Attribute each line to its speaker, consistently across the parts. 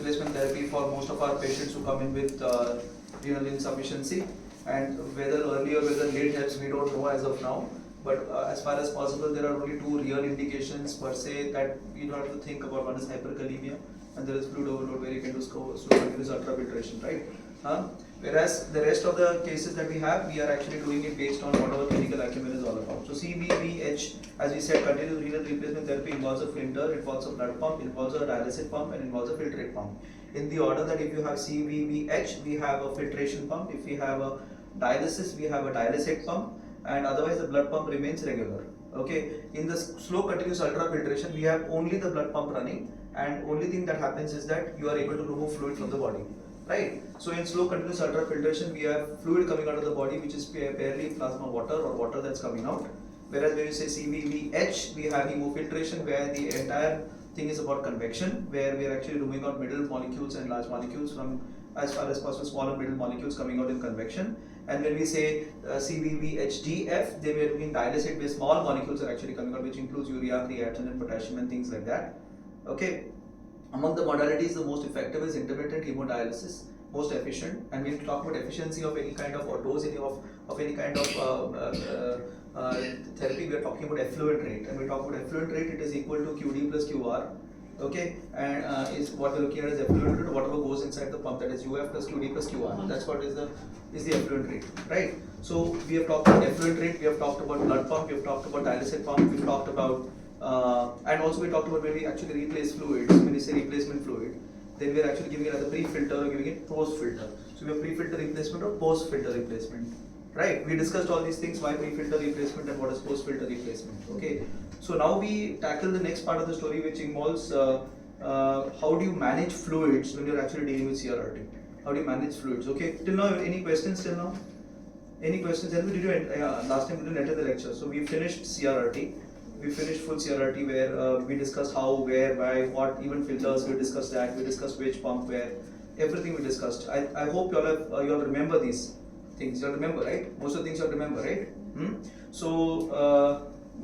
Speaker 1: replacement therapy for most of our patients who come in with renal insufficiency, and whether early or whether late helps, we don't know as of now. But as far as possible, there are only two real indications per se that we don't have to think about. One is hyperkalemia, and there is fluid overload where you can do slow continuous ultrafiltration, right? Whereas the rest of the cases that we have, we are actually doing it based on what our clinical acumen is all about. So CVVH, as we said, continuous renal replacement therapy involves a filter, involves a blood pump, involves a dialysis pump, and involves a filtrate pump. In the order that if you have CVVH, we have a filtration pump. If we have a dialysis, we have a dialysate pump, and otherwise the blood pump remains regular. Okay. In the slow continuous ultrafiltration, we have only the blood pump running, and only thing that happens is that you are able to remove fluid from the body. Right. So in slow continuous ultrafiltration, we have fluid coming out of the body, which is barely plasma water or water that's coming out. Whereas when you say CVVH, we have hemofiltration, where the entire thing is about convection, where we are actually removing out middle molecules and large molecules from, as far as possible, small and middle molecules coming out in convection. And when we say CVVHDF, they were doing dialysate, where small molecules are actually coming out, which includes urea, creatinine, potassium, and things like that. Okay. Among the modalities, the most effective is intermittent hemodialysis, most efficient. And when we talk about efficiency of any kind of, or dose of any kind of therapy, we are talking about effluent rate. And we talk about effluent rate, it is equal to QD plus QR. Okay, and is what we're looking at is effluent rate, whatever goes inside the pump, that is UF plus QD plus QR. That's what is the effluent rate, right? So we have talked about effluent rate, we have talked about blood pump, we have talked about dialysate pump, we've talked about and also we talked about when we actually replace fluids. When we say replacement fluid, then we are actually giving it as a pre-filter or giving it post-filter. So we have pre-filter replacement or post-filter replacement, right? We discussed all these things, why pre-filter replacement and what is post-filter replacement. Okay, so now we tackle the next part of the story, which involves how do you manage fluids when you're actually dealing with CRRT. How do you manage fluids? Okay, till now, any questions till now? Any questions? Did you last time we didn't enter the lecture, so we finished CRRT. We finished full CRRT, where we discussed how, where, why, what, even filters, we discussed that, we discussed which pump, where, everything we discussed. I hope you all remember these things. You all remember, right? Most of the things you all remember, right? So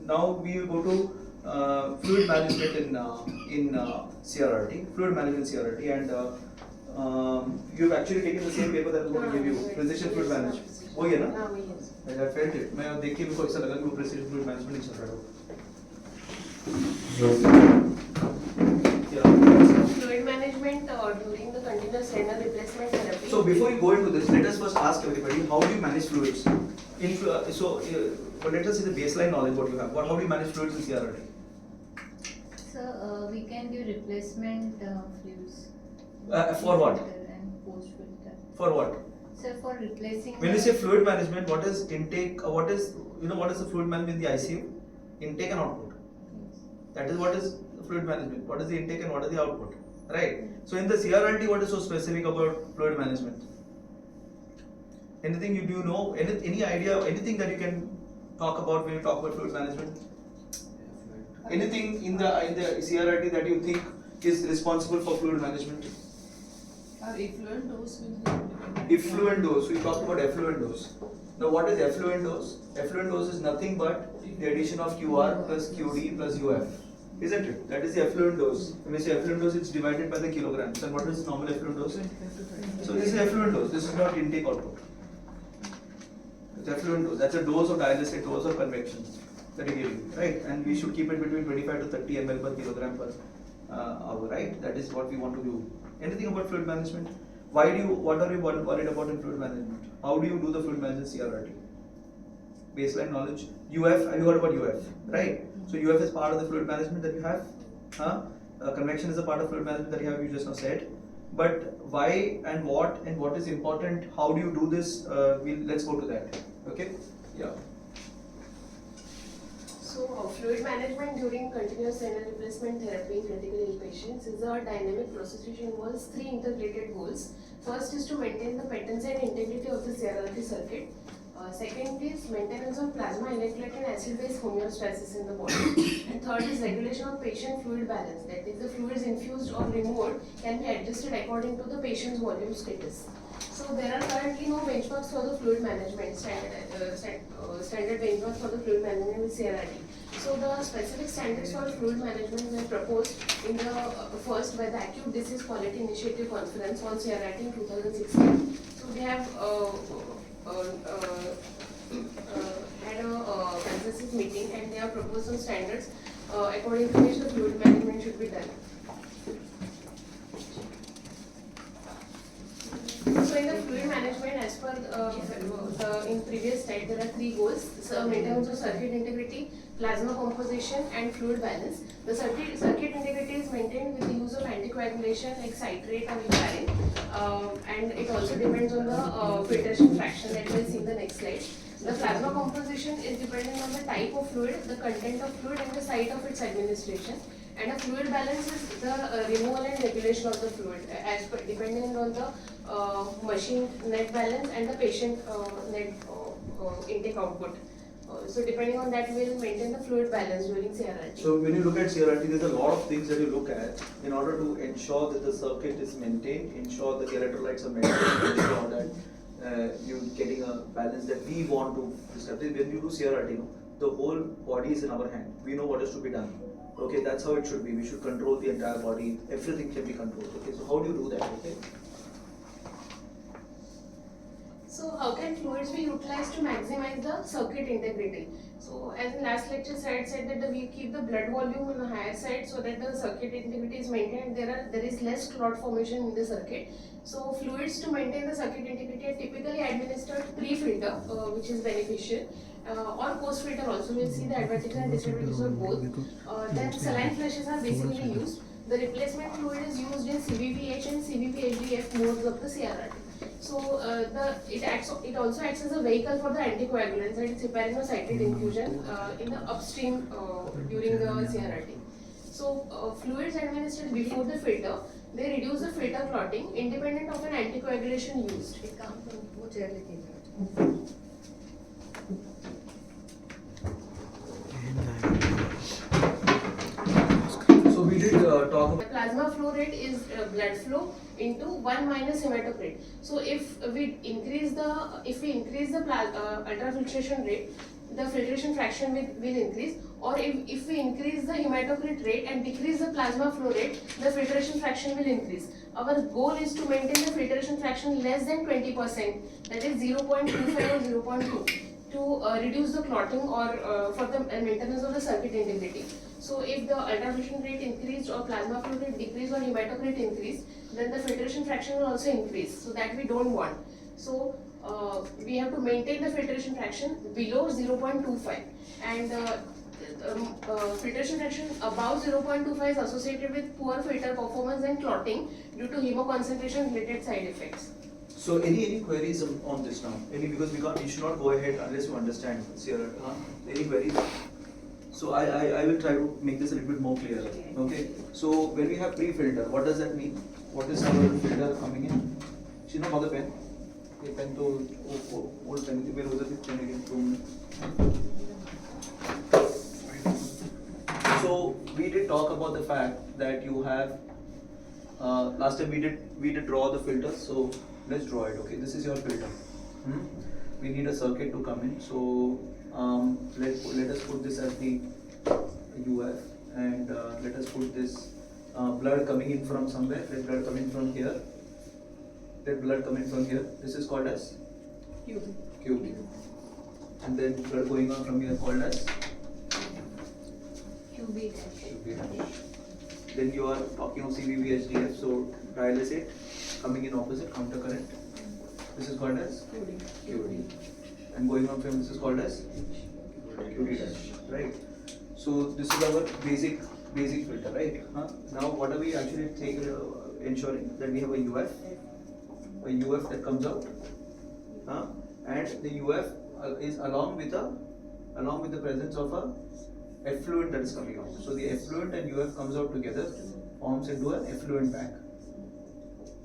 Speaker 1: now we will go to fluid management in CRRT, fluid management CRRT, and you've actually taken the same paper that I'm going to give you, precision fluid management. Oh yeah, na? I felt it. मैं देख के मेरे को ऐसा लगा कि वो precision fluid management नहीं चल रहा है.
Speaker 2: Fluid management during the continuous renal replacement therapy.
Speaker 1: So before you go into this, let us first ask everybody, how do you manage fluids? But let us see the baseline knowledge what you have. How do you manage fluids in CRRT?
Speaker 3: So we can give replacement fluids.
Speaker 1: For what?
Speaker 3: And post-filter.
Speaker 1: For what?
Speaker 3: So for replacing.
Speaker 1: When you say fluid management, what is intake? What is the fluid management in the ICU? Intake and output.
Speaker 3: Yes.
Speaker 1: That is what is fluid management. What is the intake and what is the output? Right. So in the CRRT, what is so specific about fluid management? Anything you do know? Any idea? Anything that you can talk about when you talk about fluid management? Anything in the CRRT that you think is responsible for fluid management?
Speaker 4: Effluent dose.
Speaker 1: Effluent dose. So you talked about effluent dose. Now what is effluent dose? Effluent dose is nothing but the addition of QR plus QD plus UF. Isn't it? That is the effluent dose. When we say effluent dose, it's divided by the kilograms. And what is normal effluent dose? So this is effluent dose. This is not intake output. It's effluent dose. That's a dose of dialysate, dose of convection that you're giving, right? And we should keep it between 25 to 30 ml per kilogram per hour, right? That is what we want to do. Anything about fluid management? What are you worried about in fluid management? How do you do the fluid management CRRT? Baseline knowledge. UF, have you heard about UF? Right? So UF is part of the fluid management that you have. Convection is a part of fluid management that you have, you just now said. But why and what is important? How do you do this? Let's go to that. Okay? Yeah.
Speaker 2: So fluid management during continuous renal replacement therapy in critically ill patients is a dynamic process which involves three integrated goals. First is to maintain the pattern and integrity of the CRRT circuit. Second is maintenance of plasma electrolyte and acid-base homeostasis in the body. And third is regulation of patient fluid balance. That if the fluid is infused or removed, can be adjusted according to the patient's volume status. So there are currently no benchmarks for the fluid management, standard benchmarks for the fluid management with CRRT. So the specific standards for fluid management were proposed in the first by the Acute Disease Quality Initiative Conference on CRRT in 2016. So they have had a consensus meeting and they have proposed some standards according to which the fluid management should be done. So in the fluid management, as per in previous slide, there are three goals: so maintenance of circuit integrity, plasma composition, and fluid balance. The circuit integrity is maintained with the use of anticoagulation like citrate or heparin, and it also depends on the filtration fraction that we'll see in the next slide. The plasma composition is dependent on the type of fluid, the content of fluid, and the site of its administration. And a fluid balance is the removal and regulation of the fluid as per depending on the machine net balance and the patient net intake output. So depending on that, we will maintain the fluid balance during CRRT.
Speaker 1: So when you look at CRRT, there's a lot of things that you look at in order to ensure that the circuit is maintained, ensure the electrolytes are maintained, ensure that you're getting a balance that we want to establish. When you do CRRT, the whole body is in our hand. We know what is to be done. Okay, that's how it should be. We should control the entire body. Everything can be controlled. Okay, so how do you do that? Okay.
Speaker 2: So how can fluids be utilized to maximize the circuit integrity? So as in last lecture said that we keep the blood volume on the higher side so that the circuit integrity is maintained. There is less clot formation in the circuit. So fluids to maintain the circuit integrity are typically administered pre-filter, which is beneficial, or post-filter also. We'll see the advantages and disadvantages of both. Then saline flushes are basically used. The replacement fluid is used in CVVH and CVVHDF modes of the CRRT. So it also acts as a vehicle for the anticoagulants, and it's heparin or citrate infusion in the upstream during the CRRT. So fluids administered before the filter, they reduce the filter clotting independent of an anticoagulation used.
Speaker 1: So we did talk about.
Speaker 2: The plasma flow rate is blood flow into 1 minus hematocrit. So if we increase the ultrafiltration rate, the filtration fraction will increase, or if we increase the hematocrit rate and decrease the plasma flow rate, the filtration fraction will increase. Our goal is to maintain the filtration fraction less than 20%, that is 0.25 or 0.2, to reduce the clotting or for the maintenance of the circuit integrity. So if the ultrafiltration rate increased or plasma flow rate decreased or hematocrit increased, then the filtration fraction will also increase. So that we don't want. So we have to maintain the filtration fraction below 0.25, and filtration fraction above 0.25 is associated with poor filter performance and clotting due to hemoconcentration related side effects.
Speaker 1: So any queries on this now? Because we should not go ahead unless you understand CRRT. Any queries? So I will try to make this a little bit more clear. Okay. So when we have pre-filter, what does that mean? What is our filter coming in? She know the pen. ये pen तो old pen थी, मेरे उधर pen again. So we did talk about the fact that you have last time we did draw the filter. So let's draw it. Okay, this is your filter. We need a circuit to come in. So let us put this as the UF, and let us put this blood coming in from somewhere. Let blood coming from here. Let blood coming from here. This is called as QB. And then blood going on from here called as
Speaker 3: QB.
Speaker 1: Then you are talking of CVVHDF. So dialysate coming in opposite counter current. This is called as QD. And going on from this is called as QD dash, right? So this is our basic filter, right? Now what are we actually ensuring that we have a UF that comes out, and the UF is along with the presence of a effluent that is coming out. So the effluent and UF comes out together, forms into an effluent bag.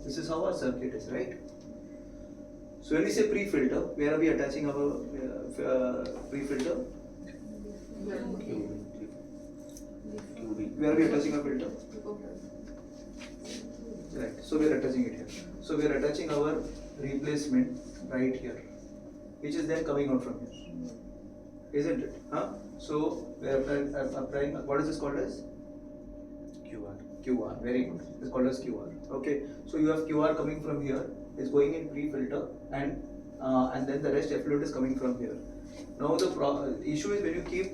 Speaker 1: This is how our circuit is, right? So when we say pre-filter, where are we attaching our pre-filter? Where are we attaching our filter? Right. So we are attaching it here. So we are attaching our replacement right here, which is then coming out from here, isn't it? Huh? So we are applying, what is this called as? QR, very good. It's called as QR. Okay, so you have QR coming from here, it's going in pre-filter, and then the rest effluent is coming from here. Now the issue is when you keep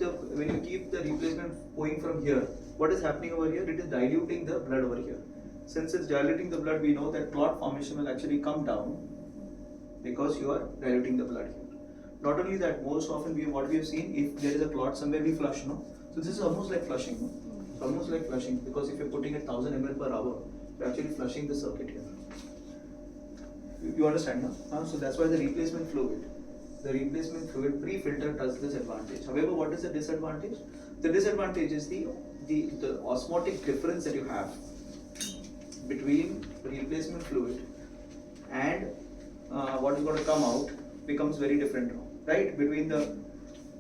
Speaker 1: the replacement going from here, what is happening over here? It is diluting the blood over here. Since it's diluting the blood, we know that clot formation will actually come down because you are diluting the blood here. Not only that, most often what we have seen, if there is a clot somewhere, we flush, no? So this is almost like flushing, no? It's almost like flushing, because if you're putting it 1000 ml per hour, you're actually flushing the circuit here. You understand, no? So that's why the replacement fluid pre-filter does this advantage. However, what is the disadvantage? The disadvantage is the osmotic difference that you have between replacement fluid and what is going to come out becomes very different now, right? Between the,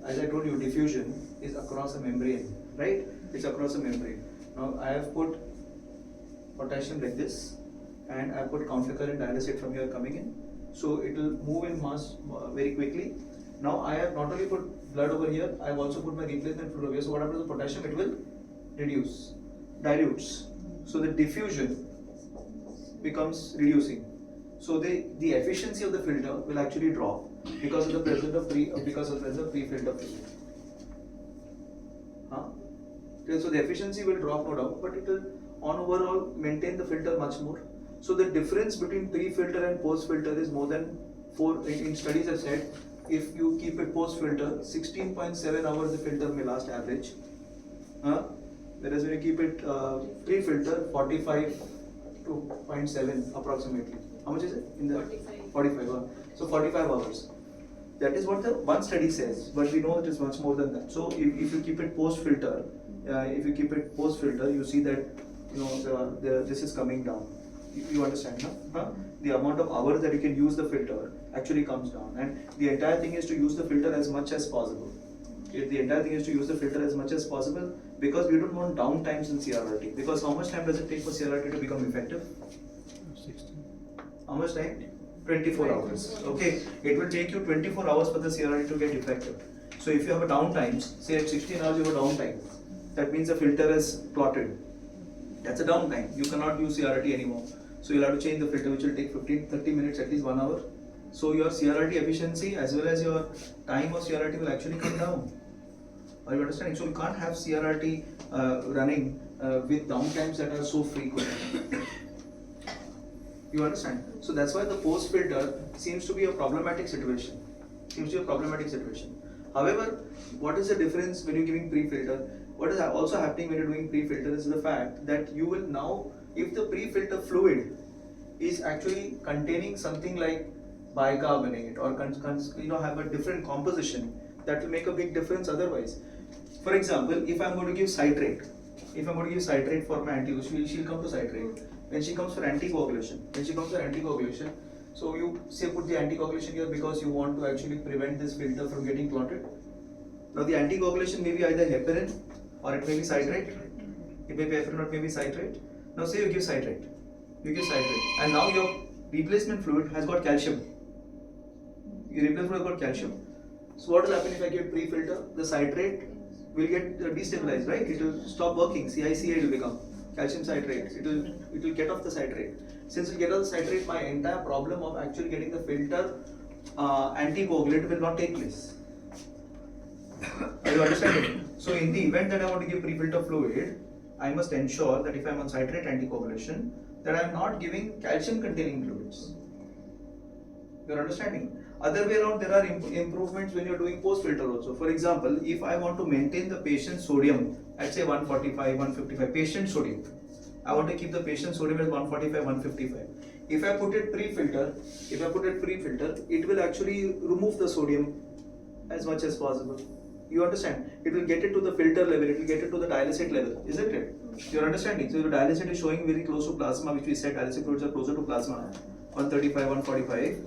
Speaker 1: as I told you, diffusion is across a membrane, right? It's across a membrane. Now I have put potassium like this, and I have put countercurrent dialysate from here coming in, so it will move in mass very quickly. Now I have not only put blood over here, I have also put my replacement fluid over here. So what happens to the potassium? It will dilutes. So the diffusion becomes reducing. So the efficiency of the filter will actually drop because of the presence of pre-filter fluid. So the efficiency will drop, no doubt, but it will on overall maintain the filter much more. So the difference between pre-filter and post-filter is more than 4. In studies have said, if you keep it post-filter, 16.7 hours the filter may last average. Whereas when you keep it pre-filter, 45.7 approximately. How much is it? In the 45. So 45 hours. That is what the one study says, but we know it is much more than that. So if you keep it post-filter, you see that this is coming down. You understand, no? The amount of hours that you can use the filter actually comes down, and the entire thing is to use the filter as much as possible. Because we don't want downtimes in CRRT. Because how much time does it take for CRRT to become effective?
Speaker 5: 16.
Speaker 1: How much time? 24 hours. Okay, it will take you 24 hours for the CRRT to get effective. So if you have a downtime, say at 16 hours you have a downtime, that means the filter is clotted. That's a downtime. You cannot use CRRT anymore. So you'll have to change the filter, which will take 15-30 minutes, at least 1 hour. So your CRRT efficiency as well as your time of CRRT will actually come down. Are you understanding? So you can't have CRRT running with downtimes that are so frequent. You understand? So that's why the post filter seems to be a problematic situation. However, what is the difference when you're giving pre-filter? What is also happening when you're doing pre-filter is the fact that you will now, if the pre-filter fluid is actually containing something like bicarbonate or have a different composition, that will make a big difference otherwise. For example, if I'm going to give citrate, for my anticoagulation, she'll come to citrate. When she comes for anticoagulation, so you say put the anticoagulation here because you want to actually prevent this filter from getting clotted. Now the anticoagulation may be either heparin or it may be citrate. It may be heparin or it may be citrate. Now say you give citrate, and now your replacement fluid has got calcium. So what will happen if I give pre-filter? The citrate will get destabilized, right? It will stop working. CICA will become calcium citrate. It will get off the citrate. Since it will get off the citrate, my entire problem of actually getting the filter anticoagulant will not take place. Are you understanding? So in the event that I want to give pre-filter fluid, I must ensure that if I am on citrate anticoagulation, that I am not giving calcium containing fluids. You are understanding? Other way around, there are improvements when you are doing post filter also. For example, if I want to maintain the patient's sodium at say 145, 155, patient sodium, I want to keep the patient sodium at 145, 155. If I put it pre-filter, it will actually remove the sodium as much as possible. You understand? It will get it to the filter level, it will get it to the dialysate level, isn't it? You are understanding? So the dialysate is showing very close to plasma, which we said dialysate fluids are closer to plasma, 135, 145.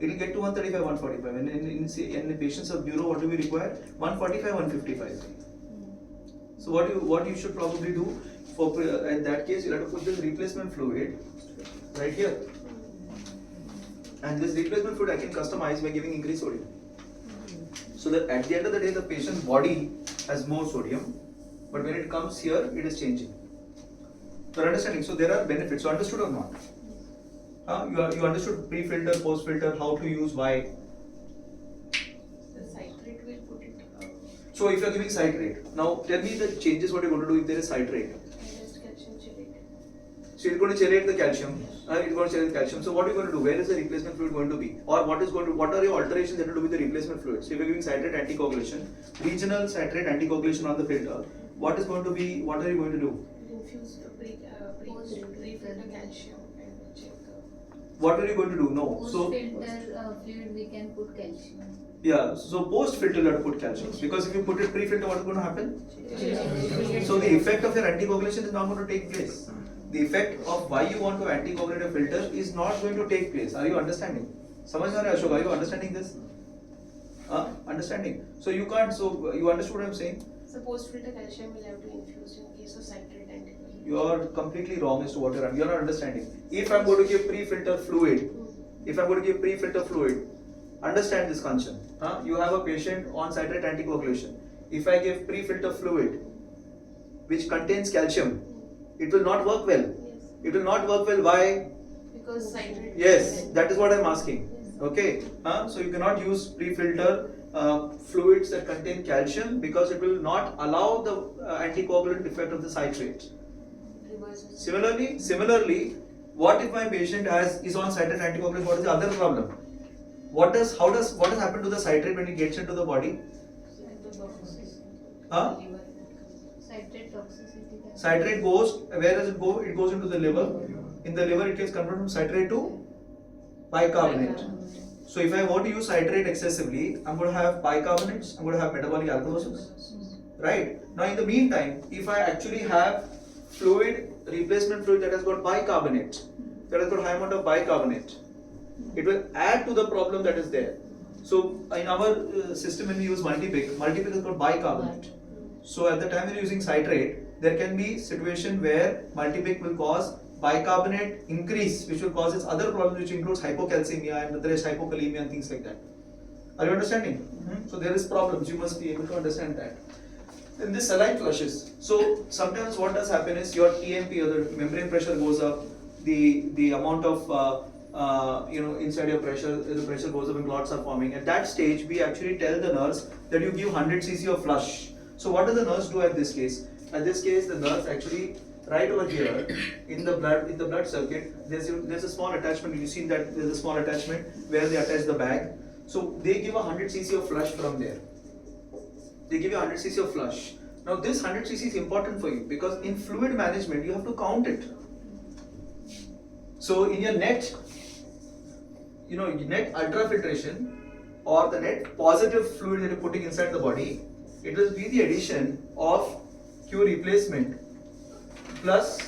Speaker 1: It will get to 135, 145. And in the patients of neuro, what do we require? 145, 155. So what you should probably do for in that case, you have to put this replacement fluid right here. And this replacement fluid I can customize by giving increased sodium. So that at the end of the day, the patient's body has more sodium, but when it comes here, it is changing. You're understanding? So there are benefits. So understood or not? You understood pre-filter, post-filter, how to use, why.
Speaker 2: The citrate will put it
Speaker 1: So if you're giving citrate, now tell me the changes what you're going to do if there is citrate.
Speaker 2: just calcium chelate.
Speaker 1: So it's going to chelate the calcium. It's going to chelate the calcium. So what are you going to do? Where is the replacement fluid going to be? Or what are your alterations that will do with the replacement fluid? So if you're giving citrate anticoagulation, regional citrate anticoagulation on the filter, what are you going to do?
Speaker 2: Infuse the pre-filter calcium and check
Speaker 1: What are you going to do? No.
Speaker 3: Post
Speaker 1: So
Speaker 3: filter fluid we can put calcium.
Speaker 1: yeah, so post filter you have to put calcium, because if you put it pre-filter, what is going to happen? So the effect of your anticoagulation is not going to take place. The effect of why you want to anticoagulate a filter is not going to take place. Are you understanding? समझ में आ रहा है, Ashok? Are you understanding this? Understanding. So you can't. So you understood what I'm saying?
Speaker 2: So post-filter calcium will have to infuse in case of citrate anticoagulation.
Speaker 1: You are completely wrong as to what you're not understanding. If I'm going to give pre-filter fluid, understand this concept. You have a patient on citrate anticoagulation. If I give pre-filter fluid, which contains calcium, it will not work well.
Speaker 2: Yes.
Speaker 1: It will not work well. Why?
Speaker 2: Because citrate.
Speaker 1: Yes, that is what I'm asking. Okay. So you cannot use pre-filter fluids that contain calcium, because it will not allow the anticoagulant effect of the citrate.
Speaker 2: Reverses.
Speaker 1: Similarly, what if my patient is on citrate anticoagulant? What is the other problem? What has happened to the citrate when it gets into the body?
Speaker 3: Citrate toxicity.
Speaker 1: Citrate goes, where does it go? It goes into the liver. In the liver, it gets converted from citrate to bicarbonate. So if I want to use citrate excessively, I'm going to have bicarbonates, I'm going to have metabolic alkalosis. Right? Now in the meantime, if I actually have replacement fluid that has got bicarbonate, that has got high amount of bicarbonate, it will add to the problem that is there. So in our system, when we use multipic has got bicarbonate. So at the time you're using citrate, there can be situation where multipic will cause bicarbonate increase, which will cause its other problems, which includes hypocalcemia and there is hypokalemia and things like that. Are you understanding? So there is problems, you must be able to understand that. Then this saline flushes. So sometimes what does happen is your TMP, or the membrane pressure goes up, the amount of inside your pressure, the pressure goes up and clots are forming. At that stage, we actually tell the nurse that you give 100 cc of flush. So what does the nurse do at this case? At this case, the nurse actually, right over here in the blood circuit, there's a small attachment. You see that there's a small attachment where they attach the bag. So they give 100 cc of flush from there. They give you 100 cc of flush. Now this 100 cc is important for you, because in fluid management you have to count it. So in your net ultrafiltration or the net positive fluid that you're putting inside the body, it will be the addition of Q replacement plus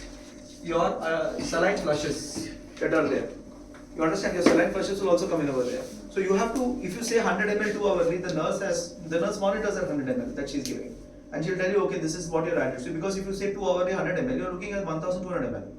Speaker 1: your saline flushes that are there. You understand? Your saline flushes will also come in over there. So you have to, if you say 100 ml 2 hourly, the nurse monitors at 100 ml that she's giving, and she'll tell you, okay, this is what you're at. So because if you say 2 hourly 100 ml, you're looking at 1200 ml.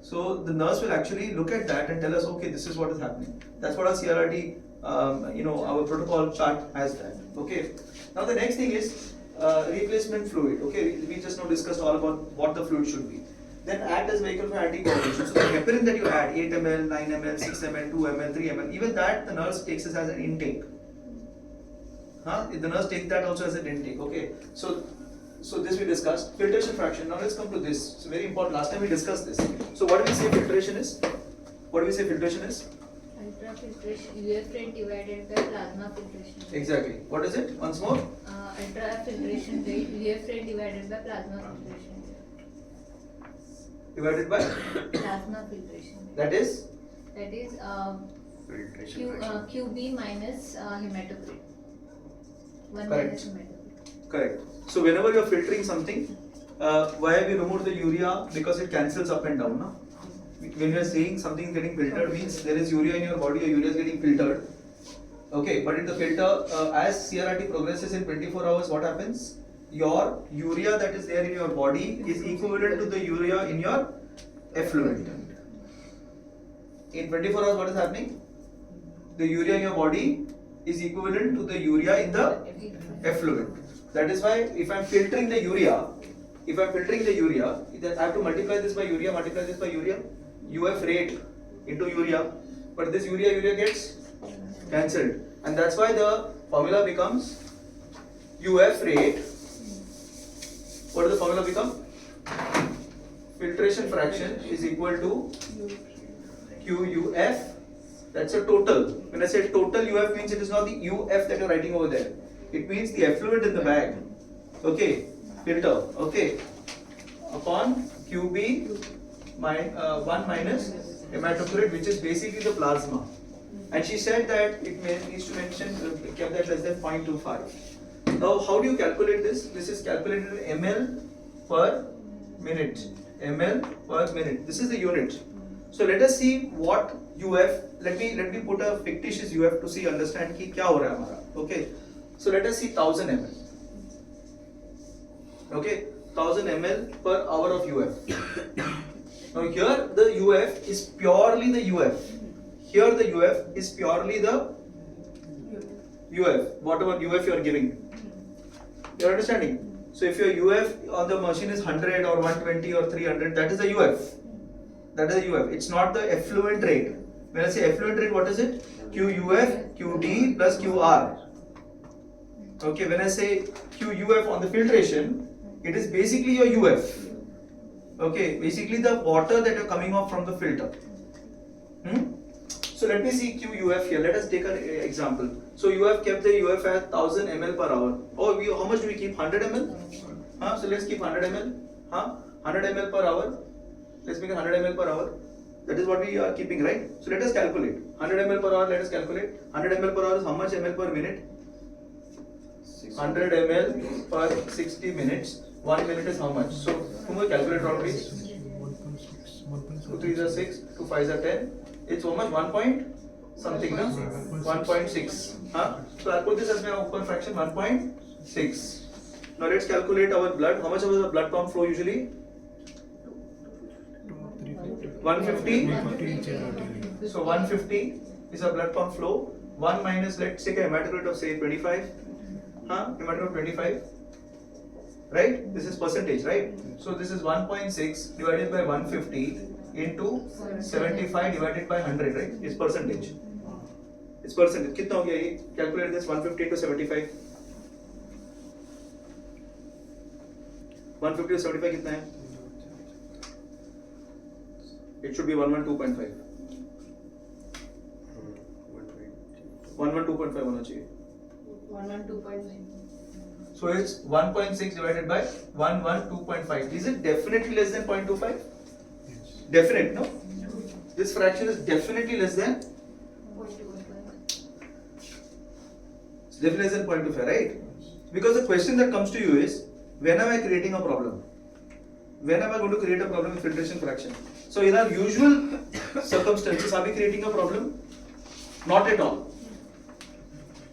Speaker 1: So the nurse will actually look at that and tell us, okay, this is what is happening. That's what our CRRT, our protocol chart has that. Okay. Now the next thing is replacement fluid. Okay, we just now discussed all about what the fluid should be. Then act as vehicle for anticoagulation. So the heparin that you add, 8 ml, 9 ml, 6 ml, 2 ml, 3 ml, even that the nurse takes as an intake. The nurse takes that also as an intake. Okay. So this we discussed. Filtration fraction. Now let's come to this. It's very important. Last time we discussed this. So what do we say filtration is?
Speaker 3: Ultrafiltration, UF rate divided by plasma filtration rate.
Speaker 1: Exactly. What is it? Once more.
Speaker 3: Ultrafiltration rate, UF rate divided by plasma filtration rate.
Speaker 1: Divided by
Speaker 3: Plasma filtration rate.
Speaker 1: that is
Speaker 3: Filtration QB minus hematocrit. 1
Speaker 1: Correct.
Speaker 3: minus hematocrit.
Speaker 1: correct. So whenever you are filtering something, why have we removed the urea? Because it cancels up and down. No? When you are saying something is getting filtered, means there is urea in your body, your urea is getting filtered. Okay, but in the filter, as CRRT progresses in 24 hours, what happens? Your urea that is there in your body is equivalent to the urea in your effluent. In 24 hours, what is happening? the urea in your body is equivalent to the urea in the effluent. That is why if I am filtering the urea, then I have to multiply this by urea, UF rate into urea. But this urea gets cancelled, and that's why the formula becomes UF rate. What does the formula become? Filtration fraction is equal to QUF. That's a total. When I say total UF, means it is not the UF that you're writing over there. It means the effluent in the bag. Okay, filter. Okay, upon QB 1 minus hematocrit, which is basically the plasma. And she said that it needs to mention kept that less than 0.25. Now, how do you calculate this? This is calculated in ml per minute. ml per minute. This is the unit. So let us see what UF. Let me put a fictitious UF to see understand कि क्या हो रहा है हमारा. Okay. So let us see 1000 ml. Okay, 1000 ml per hour of UF. Now here the UF is purely the UF. Here the UF is purely the UF. Whatever UF you are giving. You are understanding? So if your UF on the machine is 100 or 120 or 300, that is the UF. That is the UF. It's not the effluent rate. When I say effluent rate, what is it? QUF, QD plus QR. Okay, when I say QUF on the filtration, it is basically your UF. Okay, basically the water that are coming off from the filter. So let me see QUF here. Let us take an example. So you have kept the UF at 1000 ml per hour. Oh, how much do we keep? 100 ml? So let's keep 100 ml. 100 ml per hour. Let's make it 100 ml per hour. That is what we are keeping, right? So let us calculate. 100 ml per hour, let us calculate. 100 ml per hour is how much ml per minute? 100 ml per 60 minutes. 1 minute is how much? So, who will calculate out please? 2 3s are 6, 2 5s are 10. It's how much? 1 point something, no? 1.6. So I'll put this as my open fraction 1.6. Now let's calculate our blood. How much was the blood pump flow usually? 150. So 150 is a blood pump flow. 1 minus, let's take a hematocrit of say 25. Hematocrit of 25. Right? This is percentage, right? So this is 1.6 divided by 150 into 75 divided by 100, right? It's percentage. It's percentage. कितना हो गया ये? Calculate this 150 to 75. 150 to 75 कितना है? It should be 112.5. 112.5 होना चाहिए.
Speaker 2: 112.9.
Speaker 1: So it's 1.6 divided by 112.5. Is it definitely less than 0.25?
Speaker 5: Yes.
Speaker 1: Definite, no? This fraction is definitely less than. It's definitely less than 0.25, right? Because the question that comes to you is, when am I creating a problem? When am I going to create a problem with filtration fraction? So in our usual circumstances, are we creating a problem? Not at all.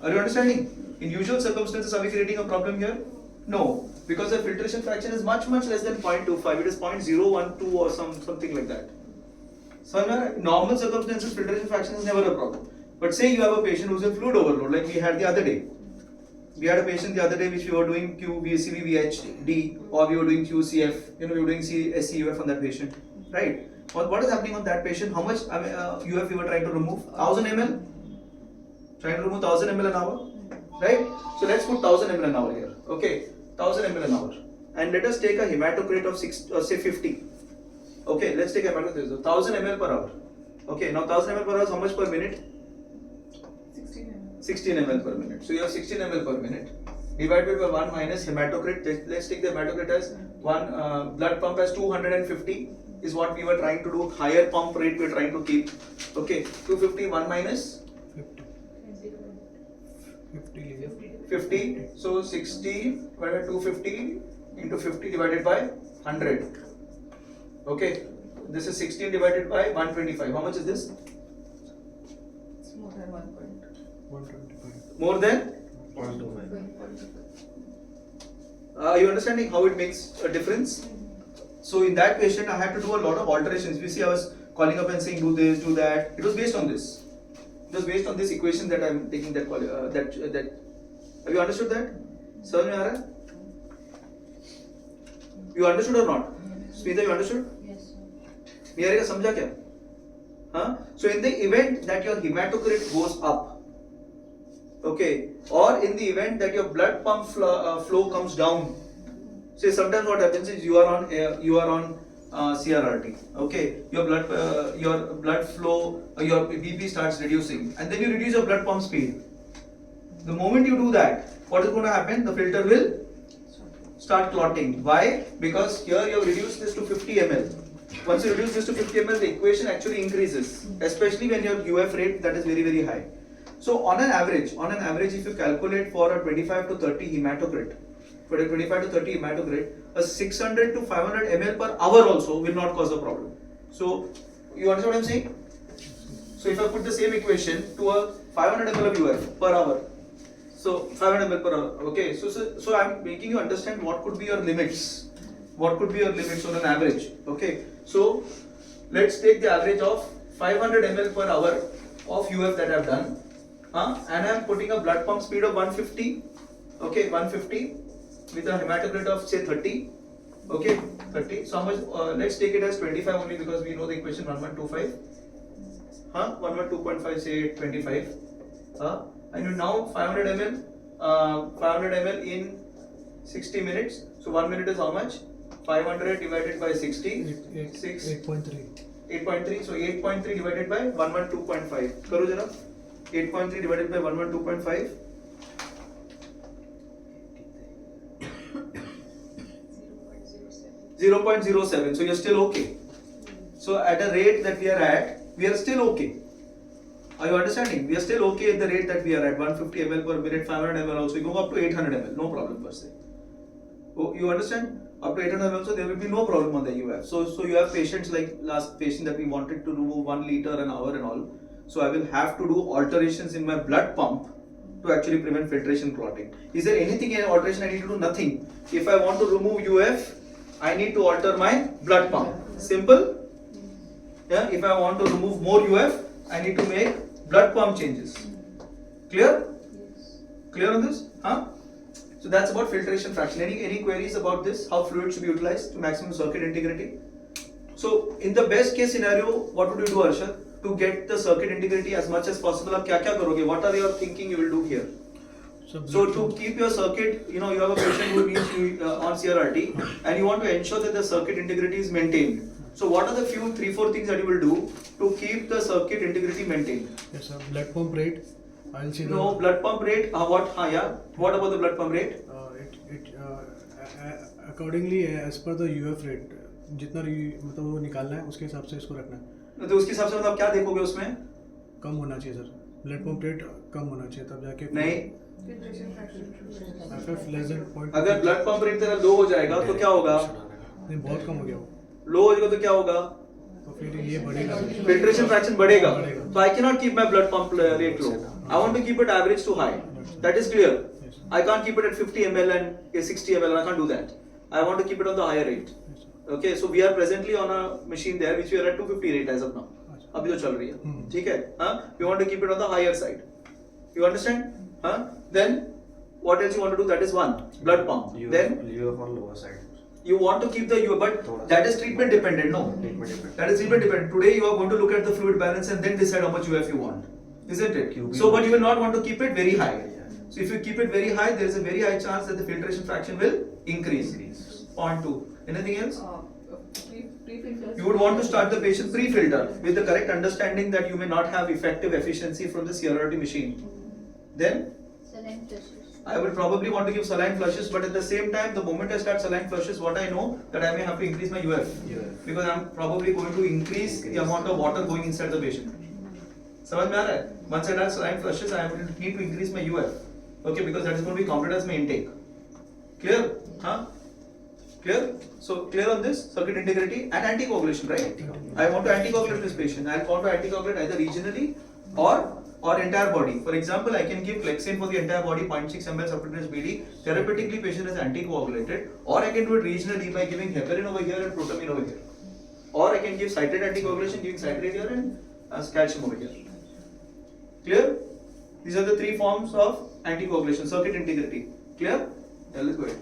Speaker 1: Are you understanding? In usual circumstances, are we creating a problem here? No, because the filtration fraction is much less than 0.25. It is 0.012 or something like that. So in normal circumstances, filtration fraction is never a problem. But say you have a patient who's in fluid overload, like we had the other day. We had a patient the other day which we were doing CVVHD or we were doing QCF. We were doing SCUF on that patient, right? What is happening on that patient? How much UF we were trying to remove? 1000 ml. Trying to remove 1000 ml an hour. Right? So let's put 1000 ml an hour here. Okay, 1000 ml an hour. And let us take a hematocrit of say 50. Okay, let's take a hematocrit of 1000 ml per hour. Okay, now 1000 ml per hour is how much per minute? 16 ml per minute. So you have 16 ml per minute divided by 1 minus hematocrit. Let's take the hematocrit as 1 blood pump as 250 is what we were trying to do. Higher pump rate we are trying to keep. Okay, 250 1 minus 50. So 60 divided by 250 into 50 divided by 100. Okay, this is 16 divided by 125. How much is this?
Speaker 4: It's more than
Speaker 5: 125.
Speaker 1: More than?
Speaker 5: 0.25.
Speaker 1: Are you understanding how it makes a difference? So in that patient, I had to do a lot of alterations. You see, I was calling up and saying do this, do that. It was based on this. just based on this equation that I'm taking that that. Have you understood that? समझ में आ रहा है? You understood or not? Smita, you understood?
Speaker 3: Yes, sir.
Speaker 1: मेरे का समझा क्या? Huh? So in the event that your hematocrit goes up, okay, or in the event that your blood pump flow comes down, say sometimes what happens is you are on CRRT, okay, your blood flow, your BP starts reducing, and then you reduce your blood pump speed. The moment you do that, what is going to happen? The filter will start clotting. Why? Because here you have reduced this to 50 ml. Once you reduce this to 50 ml, the equation actually increases, especially when your UF rate that is very, very high. So on an average, if you calculate for a 25 to 30 hematocrit, for a 25 to 30 hematocrit, a 600 to 500 ml per hour also will not cause a problem. So you understand what I'm saying? So if I put the same equation to a 500 ml of UF per hour, so 500 ml per hour, okay. So I'm making you understand what could be your limits. What could be your limits on an average? Okay. So let's take the average of 500 ml per hour of UF that I've done, and I'm putting a blood pump speed of 150. Okay, 150 with a hematocrit of say 30. Okay, 30. So how much? Let's take it as 25 only because we know the equation 1125. 11.2.5 say 25. And you now 500 ml in 60 minutes. So 1 minute is how much? 500 divided by 60.
Speaker 5: 8.3.
Speaker 1: 8.3. So 8.3 divided by 112.5. करो जरा. 8.3 divided by 112.5. 0.07. So you're still okay. So at a rate that we are at, we are still okay. Are you understanding? We are still okay at the rate that we are at, 150 ml per minute, 500 ml also. You go up to 800 ml, no problem per se. Oh, you understand? Up to 800 ml also, there will be no problem on the UF. So you have patients like last patient that we wanted to remove 1 liter an hour and all. So I will have to do alterations in my blood pump to actually prevent filtration clotting. Is there anything in alteration I need to do? Nothing. If I want to remove UF, I need to alter my blood pump. Simple. Yeah. If I want to remove more UF, I need to make blood pump changes. Clear?
Speaker 3: Yes.
Speaker 1: Clear on this? So that's about filtration fraction. Any queries about this? How fluid should be utilized to maximum circuit integrity? So in the best case scenario, what would you do, Arshad? To get the circuit integrity as much as possible, आप क्या करोगे? What are your thinking you will do here? So to keep your circuit, you have a patient who needs you on CRRT, and you want to ensure that the circuit integrity is maintained. So what are the few 3-4 things that you will do to keep the circuit integrity maintained?
Speaker 5: Yes, sir. Blood pump rate. I'll see.
Speaker 1: No, blood pump rate. What? Yeah. What about the blood pump rate?
Speaker 5: Accordingly as per the UF rate, जितना मतलब वो निकालना है उसके हिसाब से इसको रखना है.
Speaker 1: तो उसके हिसाब से मतलब क्या देखोगे उसमें?
Speaker 5: कम होना चाहिए सर. ब्लड पंप रेट कम होना चाहिए तब जाके.
Speaker 1: नहीं.
Speaker 4: Filtration fraction.
Speaker 5: FF less than 0.2.
Speaker 1: अगर ब्लड पंप रेट तेरा लो हो जाएगा तो क्या होगा?
Speaker 5: नहीं, बहुत कम हो गया वो.
Speaker 1: लो हो जाएगा तो क्या होगा?
Speaker 5: तो फिर ये बढ़ेगा.
Speaker 1: Filtration fraction बढ़ेगा. So I cannot keep my blood pump rate low. I want to keep it average to high. That is clear. I can't keep it at 50 ml and 60 ml. I can't do that. I want to keep it on the higher rate. Okay, so we are presently on a machine there which we are at 250 rate as of now. अभी तो चल रही है. ठीक है? We want to keep it on the higher side. You understand? Then what else you want to do? That is one blood pump. Then
Speaker 6: UF on lower side.
Speaker 1: you want to keep the UF, but that is treatment dependent. No,
Speaker 6: Treatment dependent.
Speaker 1: that is treatment dependent. Today you are going to look at the fluid balance and then decide how much UF you want, isn't it?
Speaker 6: QB.
Speaker 1: So, but you will not want to keep it very high. So if you keep it very high, there is a very high chance that the filtration fraction will increase. 0.2. Anything else?
Speaker 4: Pre-filters.
Speaker 1: You would want to start the patient pre-filter with the correct understanding that you may not have effective efficiency from the CRRT machine. Then
Speaker 3: Saline flushes.
Speaker 1: I will probably want to give saline flushes, but at the same time, the moment I start saline flushes, what I know that I may have to increase my UF because I'm probably going to increase the amount of water going inside the patient. समझ में आ रहा है? Once I start saline flushes, I will need to increase my UF. Okay, because that is going to be counted as my intake. Clear? Clear? So clear on this circuit integrity and anticoagulation, right? I want to anticoagulate this patient. I want to anticoagulate either regionally or entire body. For example, I can give Clexane for the entire body, 0.6 ml subcutaneous BD. Therapeutically, patient is anticoagulated, or I can do it regionally by giving heparin over here and protamine over here, or I can give citrate anticoagulation, giving citrate here and calcium over here. Clear? These are the three forms of anticoagulation. Circuit integrity. Clear? Yeah, let's go ahead.